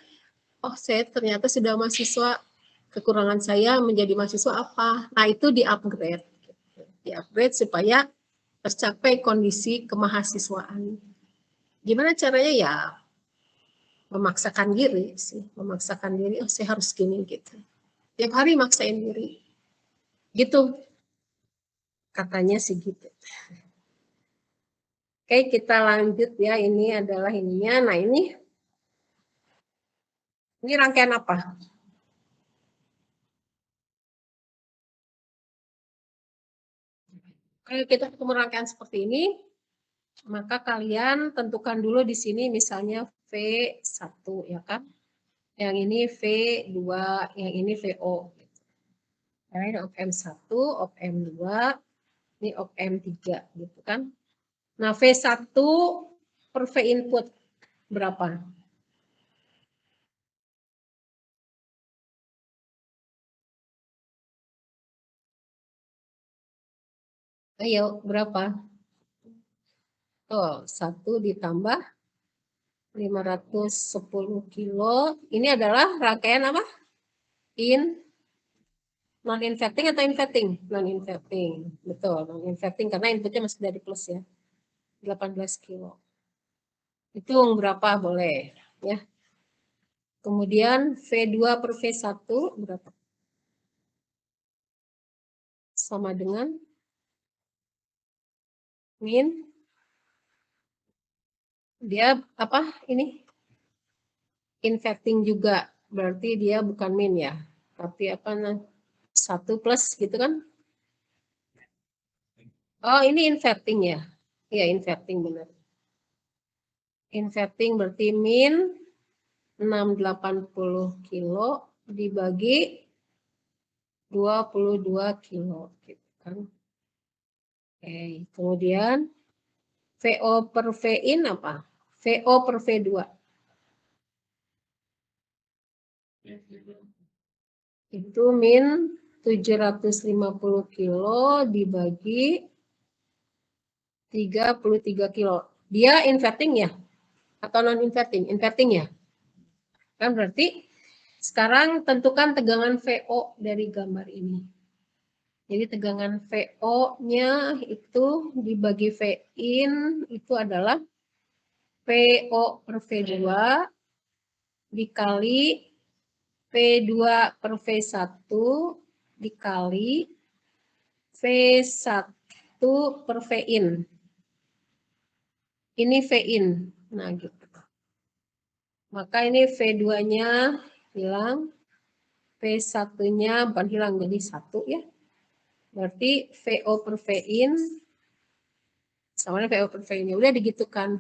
Speaker 1: saya ternyata sudah mahasiswa, kekurangan saya menjadi mahasiswa apa? Nah itu di-upgrade. Di-upgrade supaya tercapai kondisi kemahasiswaan. Gimana caranya ya? Memaksakan diri sih, saya harus gini gitu. Tiap hari maksain diri. Gitu. Katanya sih gitu. Oke, kita lanjut ya. Ini adalah ininya. Nah, ini rangkaian apa? Kalau kita ketemu rangkaian seperti ini, maka kalian tentukan dulu di sini misalnya V1 ya kan. Yang ini V2, yang ini VO. Nah, ini op-amp 1, op-amp 2, ini op-amp 3 gitu kan. Nah, V1 per V input berapa? Ayo, berapa? Tuh, 1 ditambah 510 kilo. Ini adalah rangkaian apa? Non-inverting atau inverting? Non-inverting. Betul, non-inverting karena inputnya masih dari plus ya. 18 kilo. Hitung berapa boleh. Ya. Kemudian V2 per V1 berapa? Sama dengan min. Dia apa ini? Inverting juga. Berarti dia bukan min ya. Tapi apa? 1 plus gitu kan? Oh, ini inverting ya? Iya, inverting benar. Inverting berarti min 680 kilo dibagi 22 kilo. Gitu kan. Oke, kemudian VO per V-in apa? VO per V2. Itu min 750 kilo dibagi 33 kilo. Dia inverting ya? Atau non-inverting? Inverting ya? Kan berarti sekarang tentukan tegangan VO dari gambar ini. Jadi tegangan VO-nya itu dibagi V-in itu adalah VO per V2 dikali V2 per V1 dikali V1 per V-in. Ini V-in. Nah, gitu. Maka ini V2-nya hilang, V1-nya bukan hilang, jadi 1 ya. Berarti VO per V-in sama dengan VO per V-in. Udah digitukan.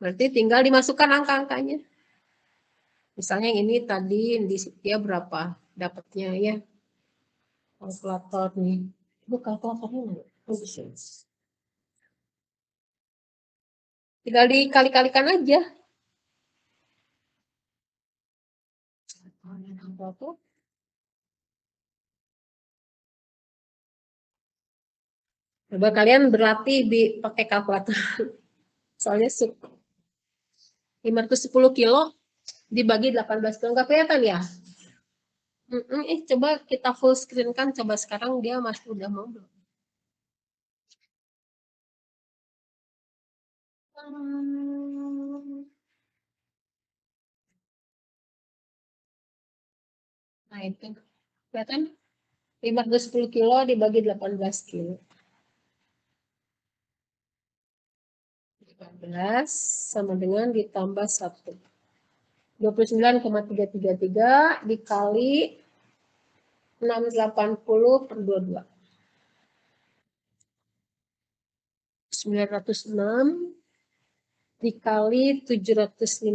Speaker 1: Berarti tinggal dimasukkan angka-angkanya. Misalnya yang ini tadi dia berapa dapatnya ya. Kalkulator nih. Bu kalkulatornya mana? Tinggal dikali-kalikan aja. Coba kalian berlatih pakai kalkulator. Soalnya 510 kilo dibagi 18 kilo. Nggak kelihatan ya? Coba kita full screen kan. Coba sekarang dia masih udah mau belum? Nah itu. Kelihatan? 510 kilo dibagi 18 kilo. 15 sama dengan ditambah 1. 29,333 dikali 680 per 22. 906 dikali 750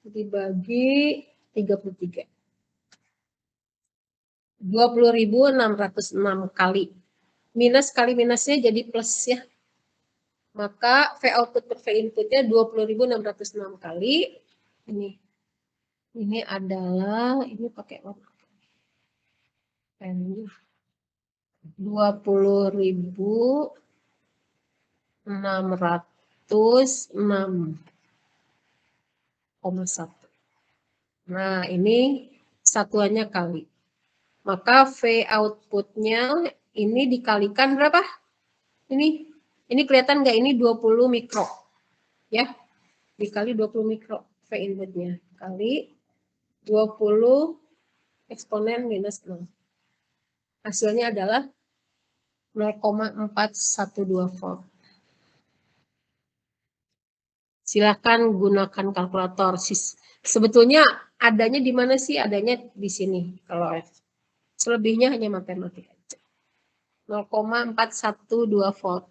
Speaker 1: dibagi 33. 20.606 kali. Minus kali minusnya jadi plus ya. Maka V output per V inputnya 20.606 kali. Ini adalah, ini pakai warna 20.606,1. Nah, ini satuannya kali. Maka V outputnya ini dikalikan berapa? Ini kelihatan nggak? Ini 20 mikro. Ya, dikali 20 mikro V inputnya. Kali 20 eksponen minus 0. Hasilnya adalah 0,412 volt. Silakan gunakan kalkulator. Sebetulnya adanya di mana sih? Adanya di sini. Kalau selebihnya hanya matematika aja. 0,412 volt.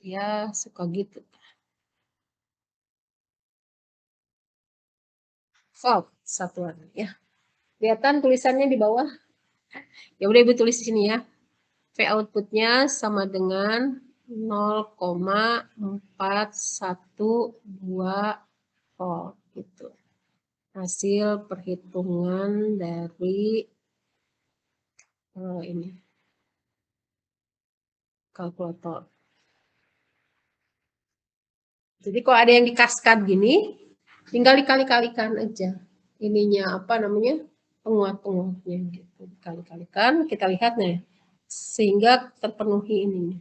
Speaker 1: Ya, suka gitu. Volt satuan ya. Kelihatan tulisannya di bawah? Ya udah Ibu tulis di sini ya. V outputnya sama dengan 0,412 volt gitu. Hasil perhitungan dari ini kalkulator. Jadi kalau ada yang dikaskad gini, tinggal dikali-kalikan aja. Ininya apa namanya? Penguat-penguatnya gitu. Dikali-kalikan, kita lihat nih. Sehingga terpenuhi ininya.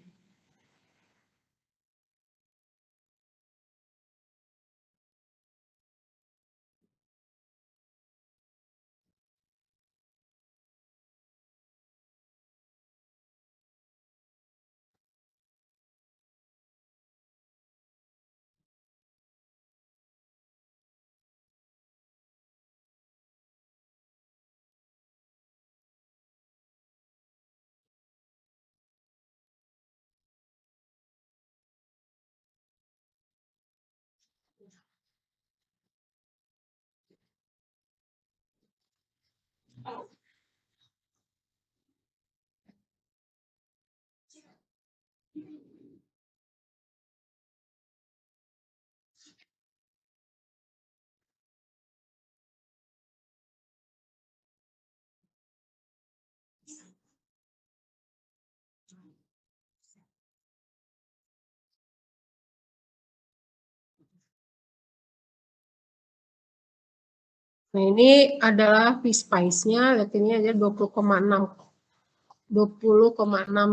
Speaker 1: Nah ini adalah P-Spice-nya, lihat ini aja 20,6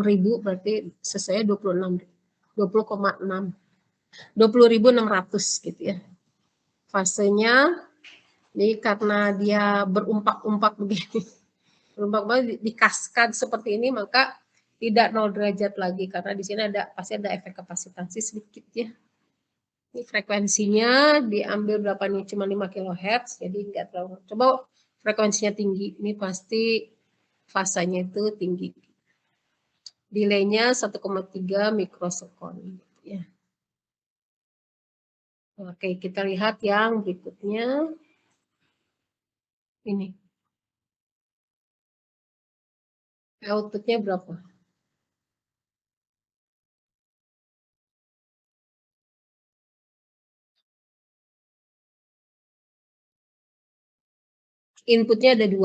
Speaker 1: ribu, berarti selesai 20,6 gitu ya. Fasenya, jadi karena dia berumpak-umpak begini, berumpak-umpak dikaskad seperti ini, maka tidak 0 derajat lagi, karena di sini pasti ada efek kapasitansi sedikit ya. Ini frekuensinya diambil berapa nih? Cuma 5 kHz, jadi enggak terlalu. Coba frekuensinya tinggi, ini pasti fasanya itu tinggi. Delaynya 1,3 mikrosekund. Ya. Oke, kita lihat yang berikutnya. Ini. Outputnya berapa? inputnya ada 2.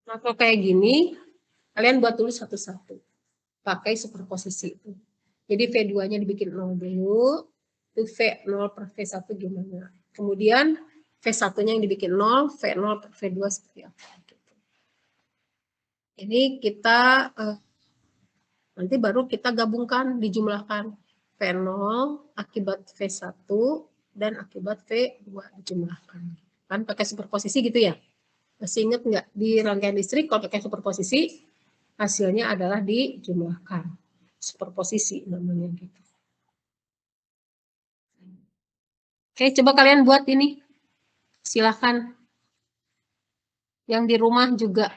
Speaker 1: Nah, kalau kayak gini, kalian buat dulu satu-satu. Pakai superposisi itu. Jadi V2-nya dibikin 0 dulu. Itu V0 per V1 gimana. Kemudian V1-nya yang dibikin 0, V0 per V2 seperti apa. Ini kita nanti baru kita gabungkan, dijumlahkan. V0 akibat V1 dan akibat V2 dijumlahkan. Kan pakai superposisi gitu ya. Masih ingat nggak di rangkaian listrik kalau pakai superposisi hasilnya adalah dijumlahkan. Superposisi namanya gitu. Oke, coba kalian buat ini. Silahkan. Yang di rumah juga.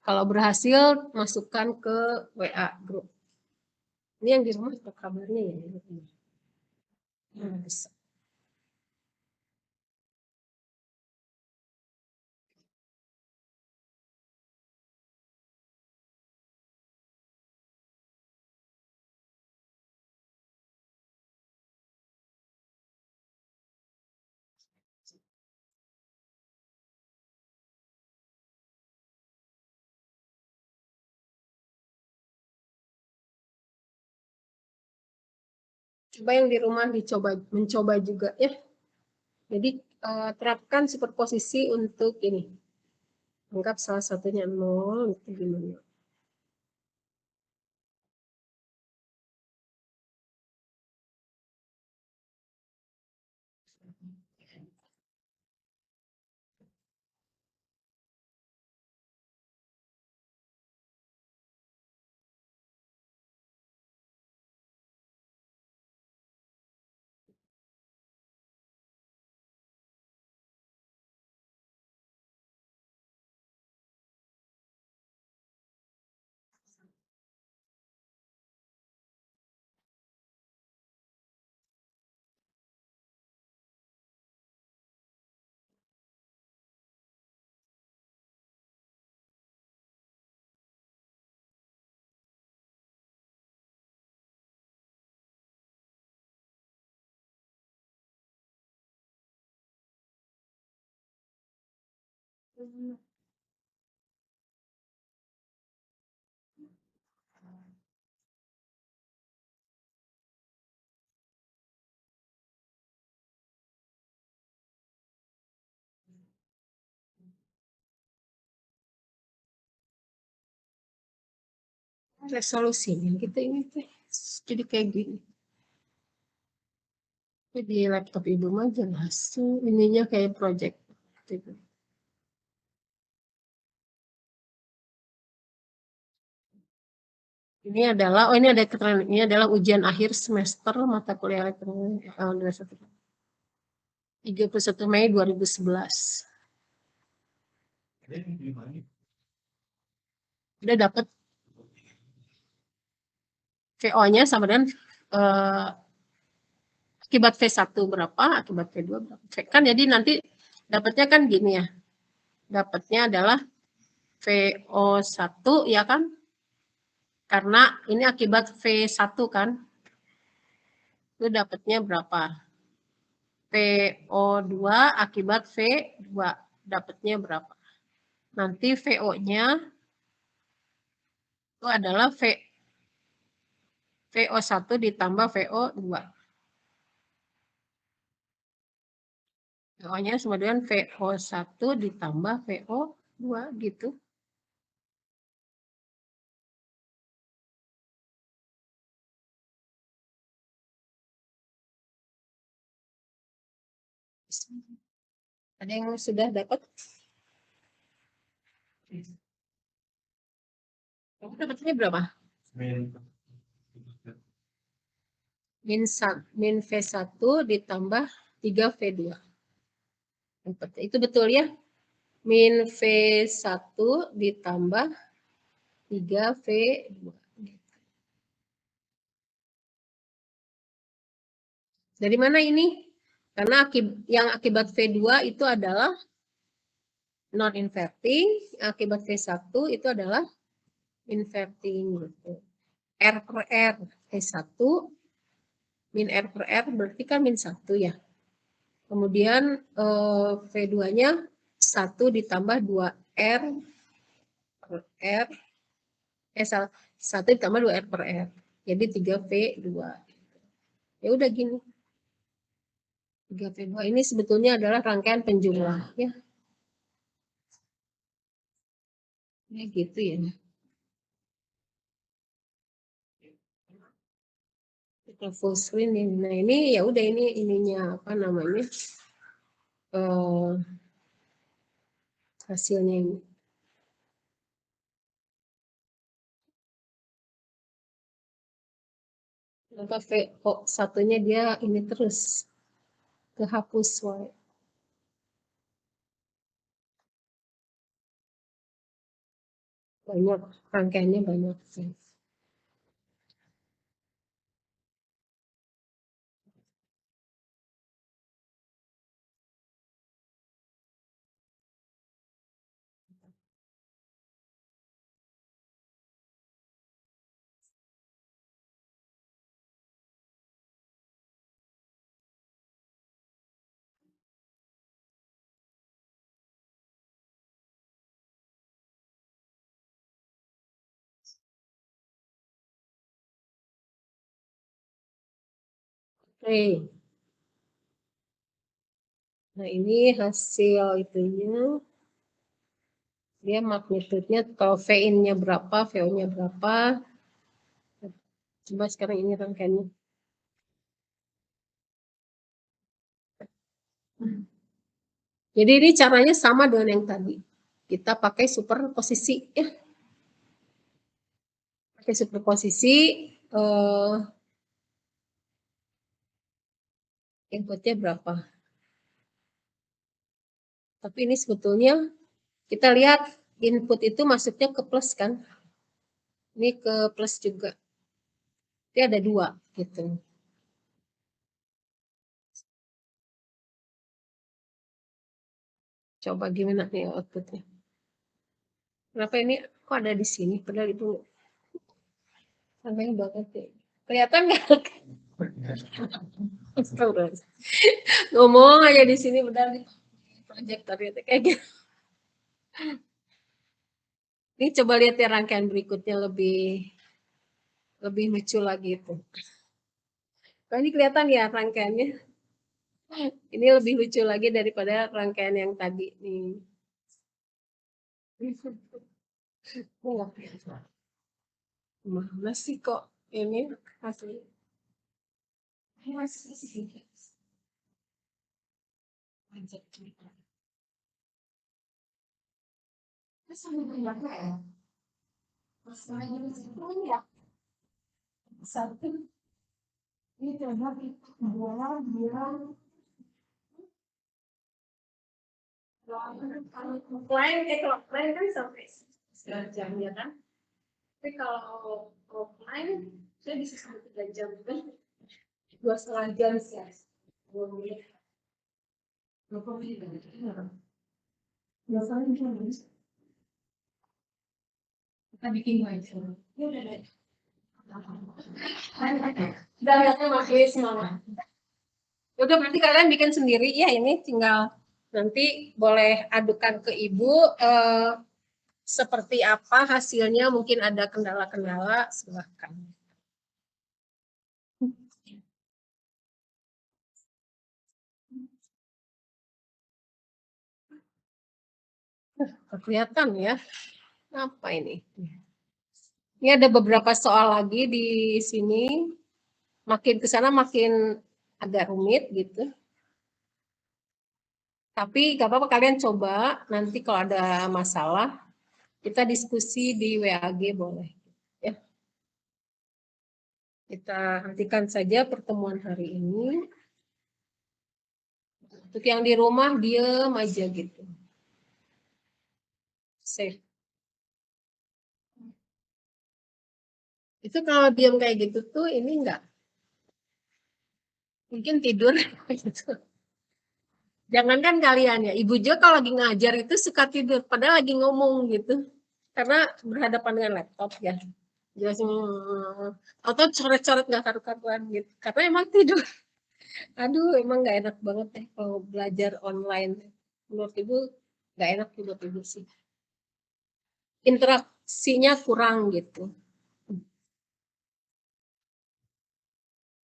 Speaker 1: Kalau berhasil, masukkan ke WA grup. Ini yang di rumah apa kabarnya ya? Bisa. Coba yang di rumah mencoba juga ya. Jadi terapkan superposisi untuk ini. Anggap salah satunya 0, itu gimana? Resolusinya kita ini tuh jadi kayak gini. Di laptop ibu mah jelas tuh ininya kayak project gitu. Ini adalah ini ada keterangan, ini adalah ujian akhir semester mata kuliah elektronik 31 Mei 2011. Udah dapat VO-nya sama dengan akibat V1 berapa, akibat V2 berapa. Kan jadi nanti dapatnya kan gini ya. Dapatnya adalah VO1 ya kan? Karena ini akibat V1 kan. Itu dapatnya berapa? VO2 akibat V2 dapatnya berapa? Nanti VO-nya itu adalah VO1 ditambah VO2. VO-nya sama dengan VO1 ditambah VO2 gitu. Ada yang sudah dapat? Kamu dapatnya berapa? Min V1 ditambah 3V2. Itu betul ya? Min V1 ditambah 3V2. Dari mana ini? Karena yang akibat V2 itu adalah non-inverting, akibat V1 itu adalah inverting. R per R, V1 min R per R berarti kan min 1 ya. Kemudian V2-nya 1 ditambah 2R per R. Salah. 1 ditambah 2R per R. Jadi 3V2. Ya udah gini. 3V2 ini sebetulnya adalah rangkaian penjumlah. Ya. Ya gitu ya. Kita full screen ini. Nah ini ya udah ini ininya apa namanya hasilnya ini. Kenapa kok satunya dia ini terus kehapus Y. Banyak rangkaiannya banyak. Oke. Nah ini hasil itunya. Dia magnitudenya kalau V-in-nya berapa, VO-nya berapa. Coba sekarang ini rangkaiannya. Jadi ini caranya sama dengan yang tadi. Kita pakai superposisi ya. Pakai superposisi inputnya berapa. Tapi ini sebetulnya kita lihat input itu masuknya ke plus kan. Ini ke plus juga. Ini ada 2 gitu. Coba gimana nih outputnya. Kenapa ini kok ada di sini? Padahal itu sampai banget ya. Kelihatan nggak? Ngomong aja di sini padahal di proyektor itu kayak gitu. Ini coba lihat ya rangkaian berikutnya lebih lucu lagi itu. Nah, ini kelihatan ya rangkaiannya. Ini lebih lucu lagi daripada rangkaian yang tadi nih. Mana sih kok ini hasilnya? Satu ini terdapat dua offline kan sampai setengah jam ya kan. Tapi kalau offline saya bisa sampai 3 jam kan. 2,5 jam sih. 2 menit. 20 menit. Kita bikin aja. Udah lihatnya masih semangat. Udah berarti kalian bikin sendiri ya ini tinggal nanti boleh adukan ke ibu seperti apa hasilnya, mungkin ada kendala-kendala silahkan. Kelihatan ya. Apa ini? Ini ada beberapa soal lagi di sini. Makin ke sana makin agak rumit gitu. Tapi gak apa-apa kalian coba. Nanti kalau ada masalah, kita diskusi di WAG boleh. Ya. Kita hentikan saja pertemuan hari ini. Untuk yang di rumah, diem aja gitu. Safe. Itu kalau diam kayak gitu tuh ini enggak. Mungkin tidur gitu. Jangankan kalian ya, ibu juga kalau lagi ngajar itu suka tidur, padahal lagi ngomong gitu. Karena berhadapan dengan laptop ya. jelasin atau coret-coret nggak karu-karuan gitu karena emang tidur. Aduh emang nggak enak banget deh kalau belajar online. Menurut ibu nggak enak juga tidur sih, interaksinya kurang gitu.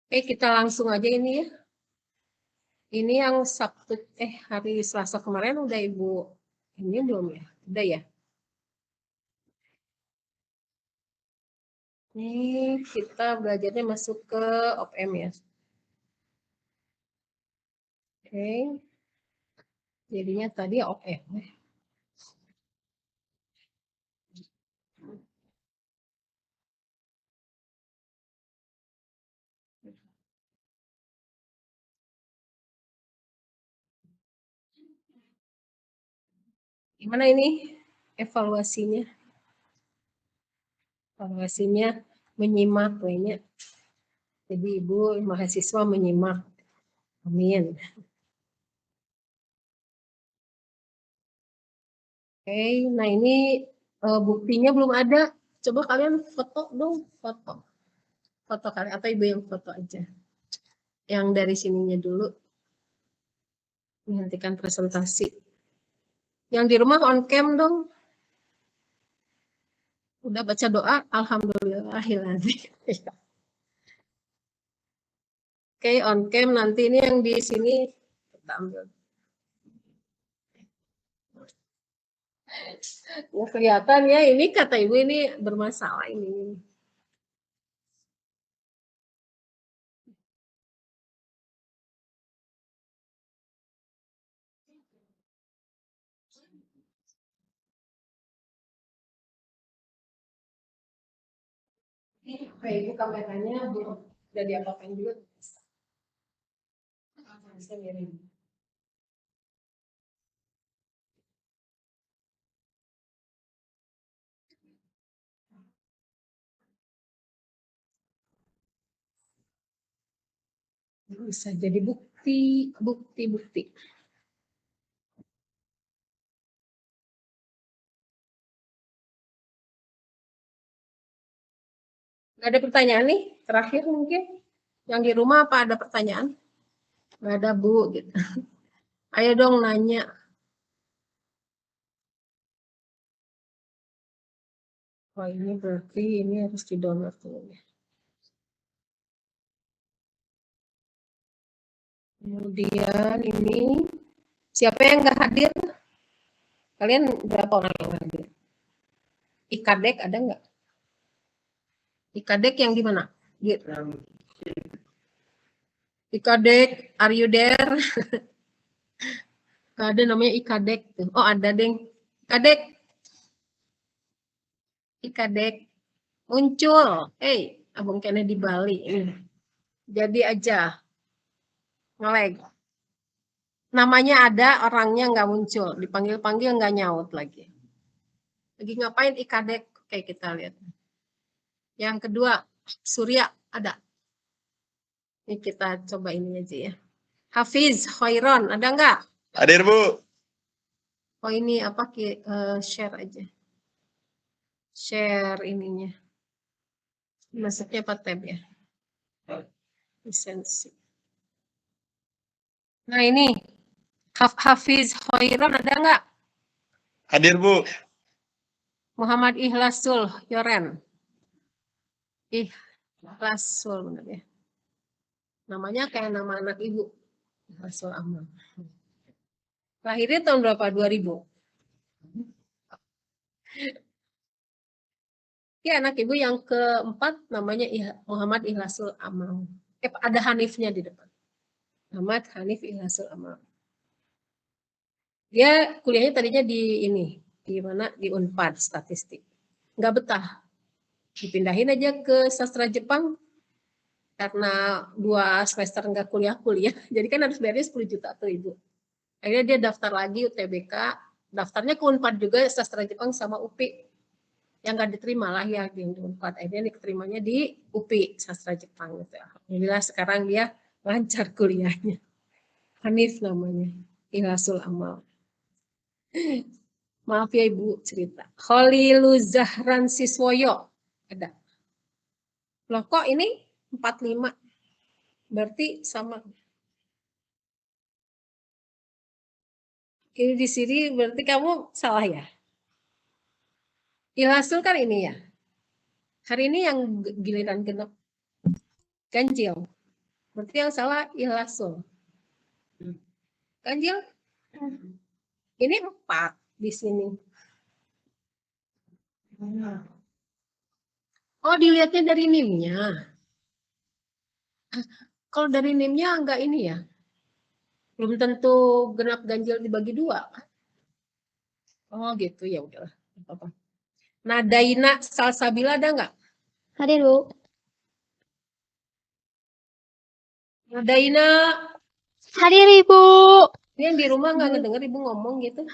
Speaker 1: Oke kita langsung aja ini ya, ini yang Sabtu hari Selasa kemarin udah ibu ini belum ya, udah ya. Ini kita belajarnya masuk ke OPM ya. Oke. Jadinya tadi OPM. Gimana ini evaluasinya? Evaluasinya menyimak kayaknya. Jadi ibu mahasiswa menyimak. Amin. Oke, nah ini buktinya belum ada. Coba kalian foto dong, foto. Foto kalian atau ibu yang foto aja. Yang dari sininya dulu. Menghentikan presentasi. Yang di rumah on cam dong. Udah baca doa, alhamdulillahirrahmanirrahim. Oke, on cam nanti ini yang di sini kita ambil. Nggak kelihatan ya, ini kata ibu ini bermasalah ini. Ini ibu kameranya belum udah diapakan juga. Bisa miring. Bisa jadi bukti. Nggak ada pertanyaan nih, terakhir mungkin. Yang di rumah apa ada pertanyaan? Nggak ada Bu, gitu. Ayo dong nanya. Oh ini berarti ini harus di-download dulu. Kemudian ini, siapa yang nggak hadir? Kalian berapa orang yang hadir? Ikadek ada nggak? Ikadek yang di mana? Gitu. Ikadek, are you there? Gak ada namanya Ikadek. Oh ada deng. Ikadek. Ikadek. Muncul. Hey, abang kene di Bali. Jadi aja. Ngelag. Namanya ada, orangnya nggak muncul. Dipanggil-panggil nggak nyaut lagi. Lagi ngapain Ikadek? Oke kita lihat. Yang kedua, Surya ada. Ini kita coba ini aja ya. Hafiz, Khairon, ada nggak?
Speaker 2: Hadir Bu.
Speaker 1: Oh ini apa? Share aja. Share ininya. Masuknya apa tab ya? Lisensi. Nah ini, Hafiz Khairon ada nggak?
Speaker 2: Hadir Bu.
Speaker 1: Muhammad Ikhlasul Yoren. Ikhlasul benar ya. Namanya kayak nama anak ibu. Ikhlasul Amal. Lahirnya tahun berapa? 2000. Ya anak ibu yang keempat namanya Muhammad Ikhlasul Amal. Ada Hanifnya di depan. Muhammad Hanif Ikhlasul Amal. Dia kuliahnya tadinya di ini, di mana? Di Unpad Statistik. Nggak betah. Dipindahin aja ke sastra Jepang karena 2 semester nggak kuliah. Jadi kan harus bayarnya 10 juta tuh ibu. Akhirnya dia daftar lagi UTBK, daftarnya ke Unpad juga sastra Jepang sama UPI. Yang nggak diterima lah ya di Unpad. Akhirnya diterimanya di UPI sastra Jepang gitu. Alhamdulillah sekarang dia lancar kuliahnya. Hanif namanya, Ikhlasul Amal. Maaf ya Ibu cerita. Khalilul Zahran Siswoyo ada. Loh kok ini 45? Berarti sama. Ini di sini berarti kamu salah ya? Ilhasul kan ini ya. Hari ini yang giliran genap ganjil. Berarti yang salah ilhasul. Ganjil. Ini 4 di sini. Oh, dilihatnya dari NIM-nya. Kalau dari NIM-nya enggak ini ya. Belum tentu genap ganjil dibagi 2. Oh, gitu ya udahlah. Apa-apa. Nadaina Salsabila ada enggak?
Speaker 3: Hadir, Bu.
Speaker 1: Nadaina.
Speaker 3: Hadir, Ibu.
Speaker 1: Ini yang di rumah enggak ngedenger Ibu ngomong gitu.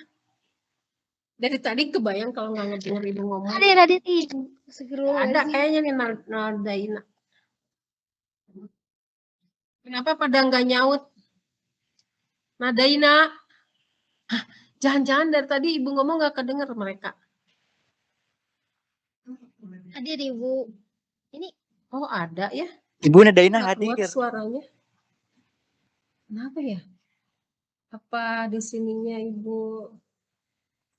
Speaker 1: Dari tadi kebayang kalau enggak ngedenger Ibu ngomong.
Speaker 3: Hadir, Ibu.
Speaker 1: Ada kayaknya nih Nadaina. Kenapa pada enggak nyaut? Nadaina. Jangan-jangan dari tadi Ibu ngomong enggak kedenger mereka.
Speaker 3: Hadir, Ibu. Ini.
Speaker 1: Oh, ada ya.
Speaker 4: Ibu Nadaina
Speaker 1: Nggak keluar
Speaker 4: hadir.
Speaker 1: suaranya. Kenapa ya? Apa di sininya Ibu?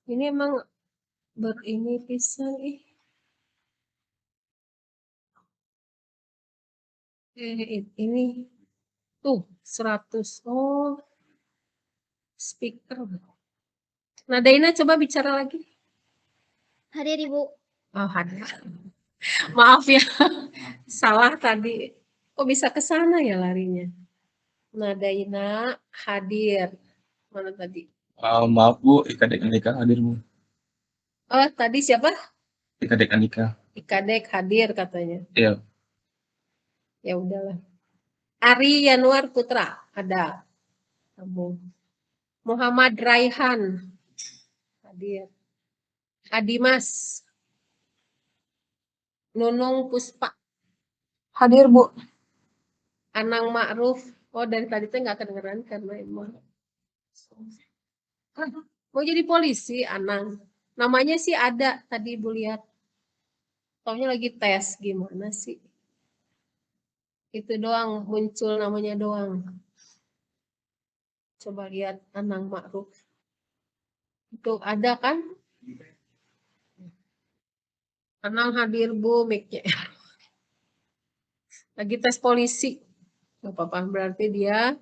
Speaker 1: Ini emang berini pisan ih. Ini tuh 100. Oh, speaker. Nah, Daina coba bicara lagi.
Speaker 3: Hadir, Ibu.
Speaker 1: Oh, ada. Maaf ya. Salah tadi. Kok bisa ke sana ya larinya? Nah, Daina hadir. Mana tadi?
Speaker 2: Maaf Bu, Ika Dek Anika hadir Bu.
Speaker 1: Oh, tadi siapa?
Speaker 2: Ika Dek Anika.
Speaker 1: Ikadek hadir katanya.
Speaker 2: Iya.
Speaker 1: Ya udahlah. Ari Yanuar Putra ada. Kamu. Muhammad Raihan hadir. Adimas. Nunung Puspa hadir Bu. Anang Ma'ruf. Oh, dari tadi tuh nggak kedengeran karena emang mau jadi polisi Anang. Namanya sih ada tadi Ibu lihat. Taunya lagi tes gimana sih? Itu doang muncul namanya doang. Coba lihat Anang Ma'ruf. Itu ada kan? Anang hadir Bu, mic-nya. Lagi tes polisi. Gak apa-apa, berarti dia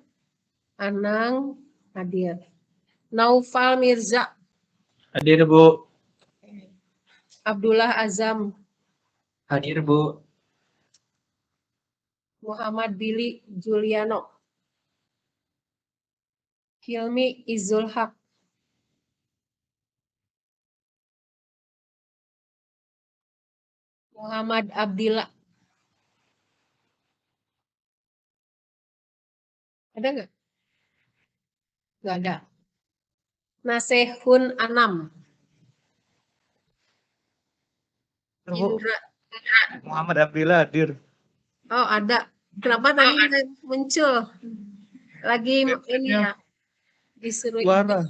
Speaker 1: Anang hadir. Naufal Mirza.
Speaker 4: Hadir, Bu.
Speaker 1: Abdullah Azam.
Speaker 4: Hadir, Bu.
Speaker 1: Muhammad Billy Juliano. Hilmi Izul Haq. Muhammad Abdillah. Ada nggak? Nggak ada. Nasehun Anam. Indra.
Speaker 4: Muhammad Abdillah hadir.
Speaker 1: Oh, ada. Kenapa tadi muncul? Lagi ini ya. Disuruh
Speaker 4: Suara.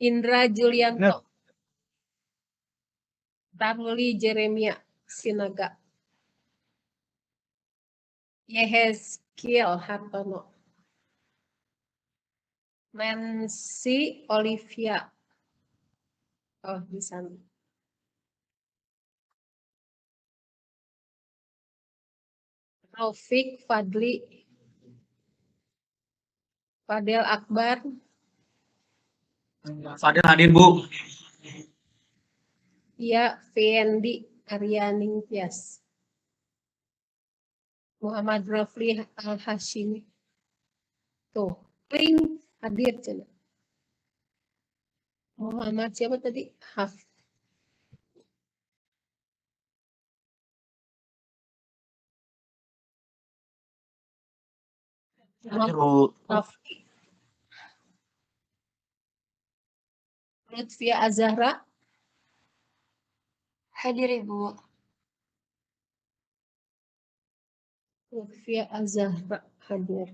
Speaker 1: Indra Julianto. Taruli Jeremia Sinaga. Yehezkiel Hartono. Nancy Olivia. Oh, di sana. Taufik Fadli. Fadel Akbar.
Speaker 4: Fadil hadir, Bu.
Speaker 1: Iya, Fendi Aryaning Tias. Muhammad Rafli Al-Hashimi. Tuh, kling hadir cina. Muhammad siapa tadi? Haf.
Speaker 4: Hadir, Bu.
Speaker 1: Rafli. Lutfia Azahra.
Speaker 3: Hadir, Ibu.
Speaker 1: Lutfia Azahra hadir.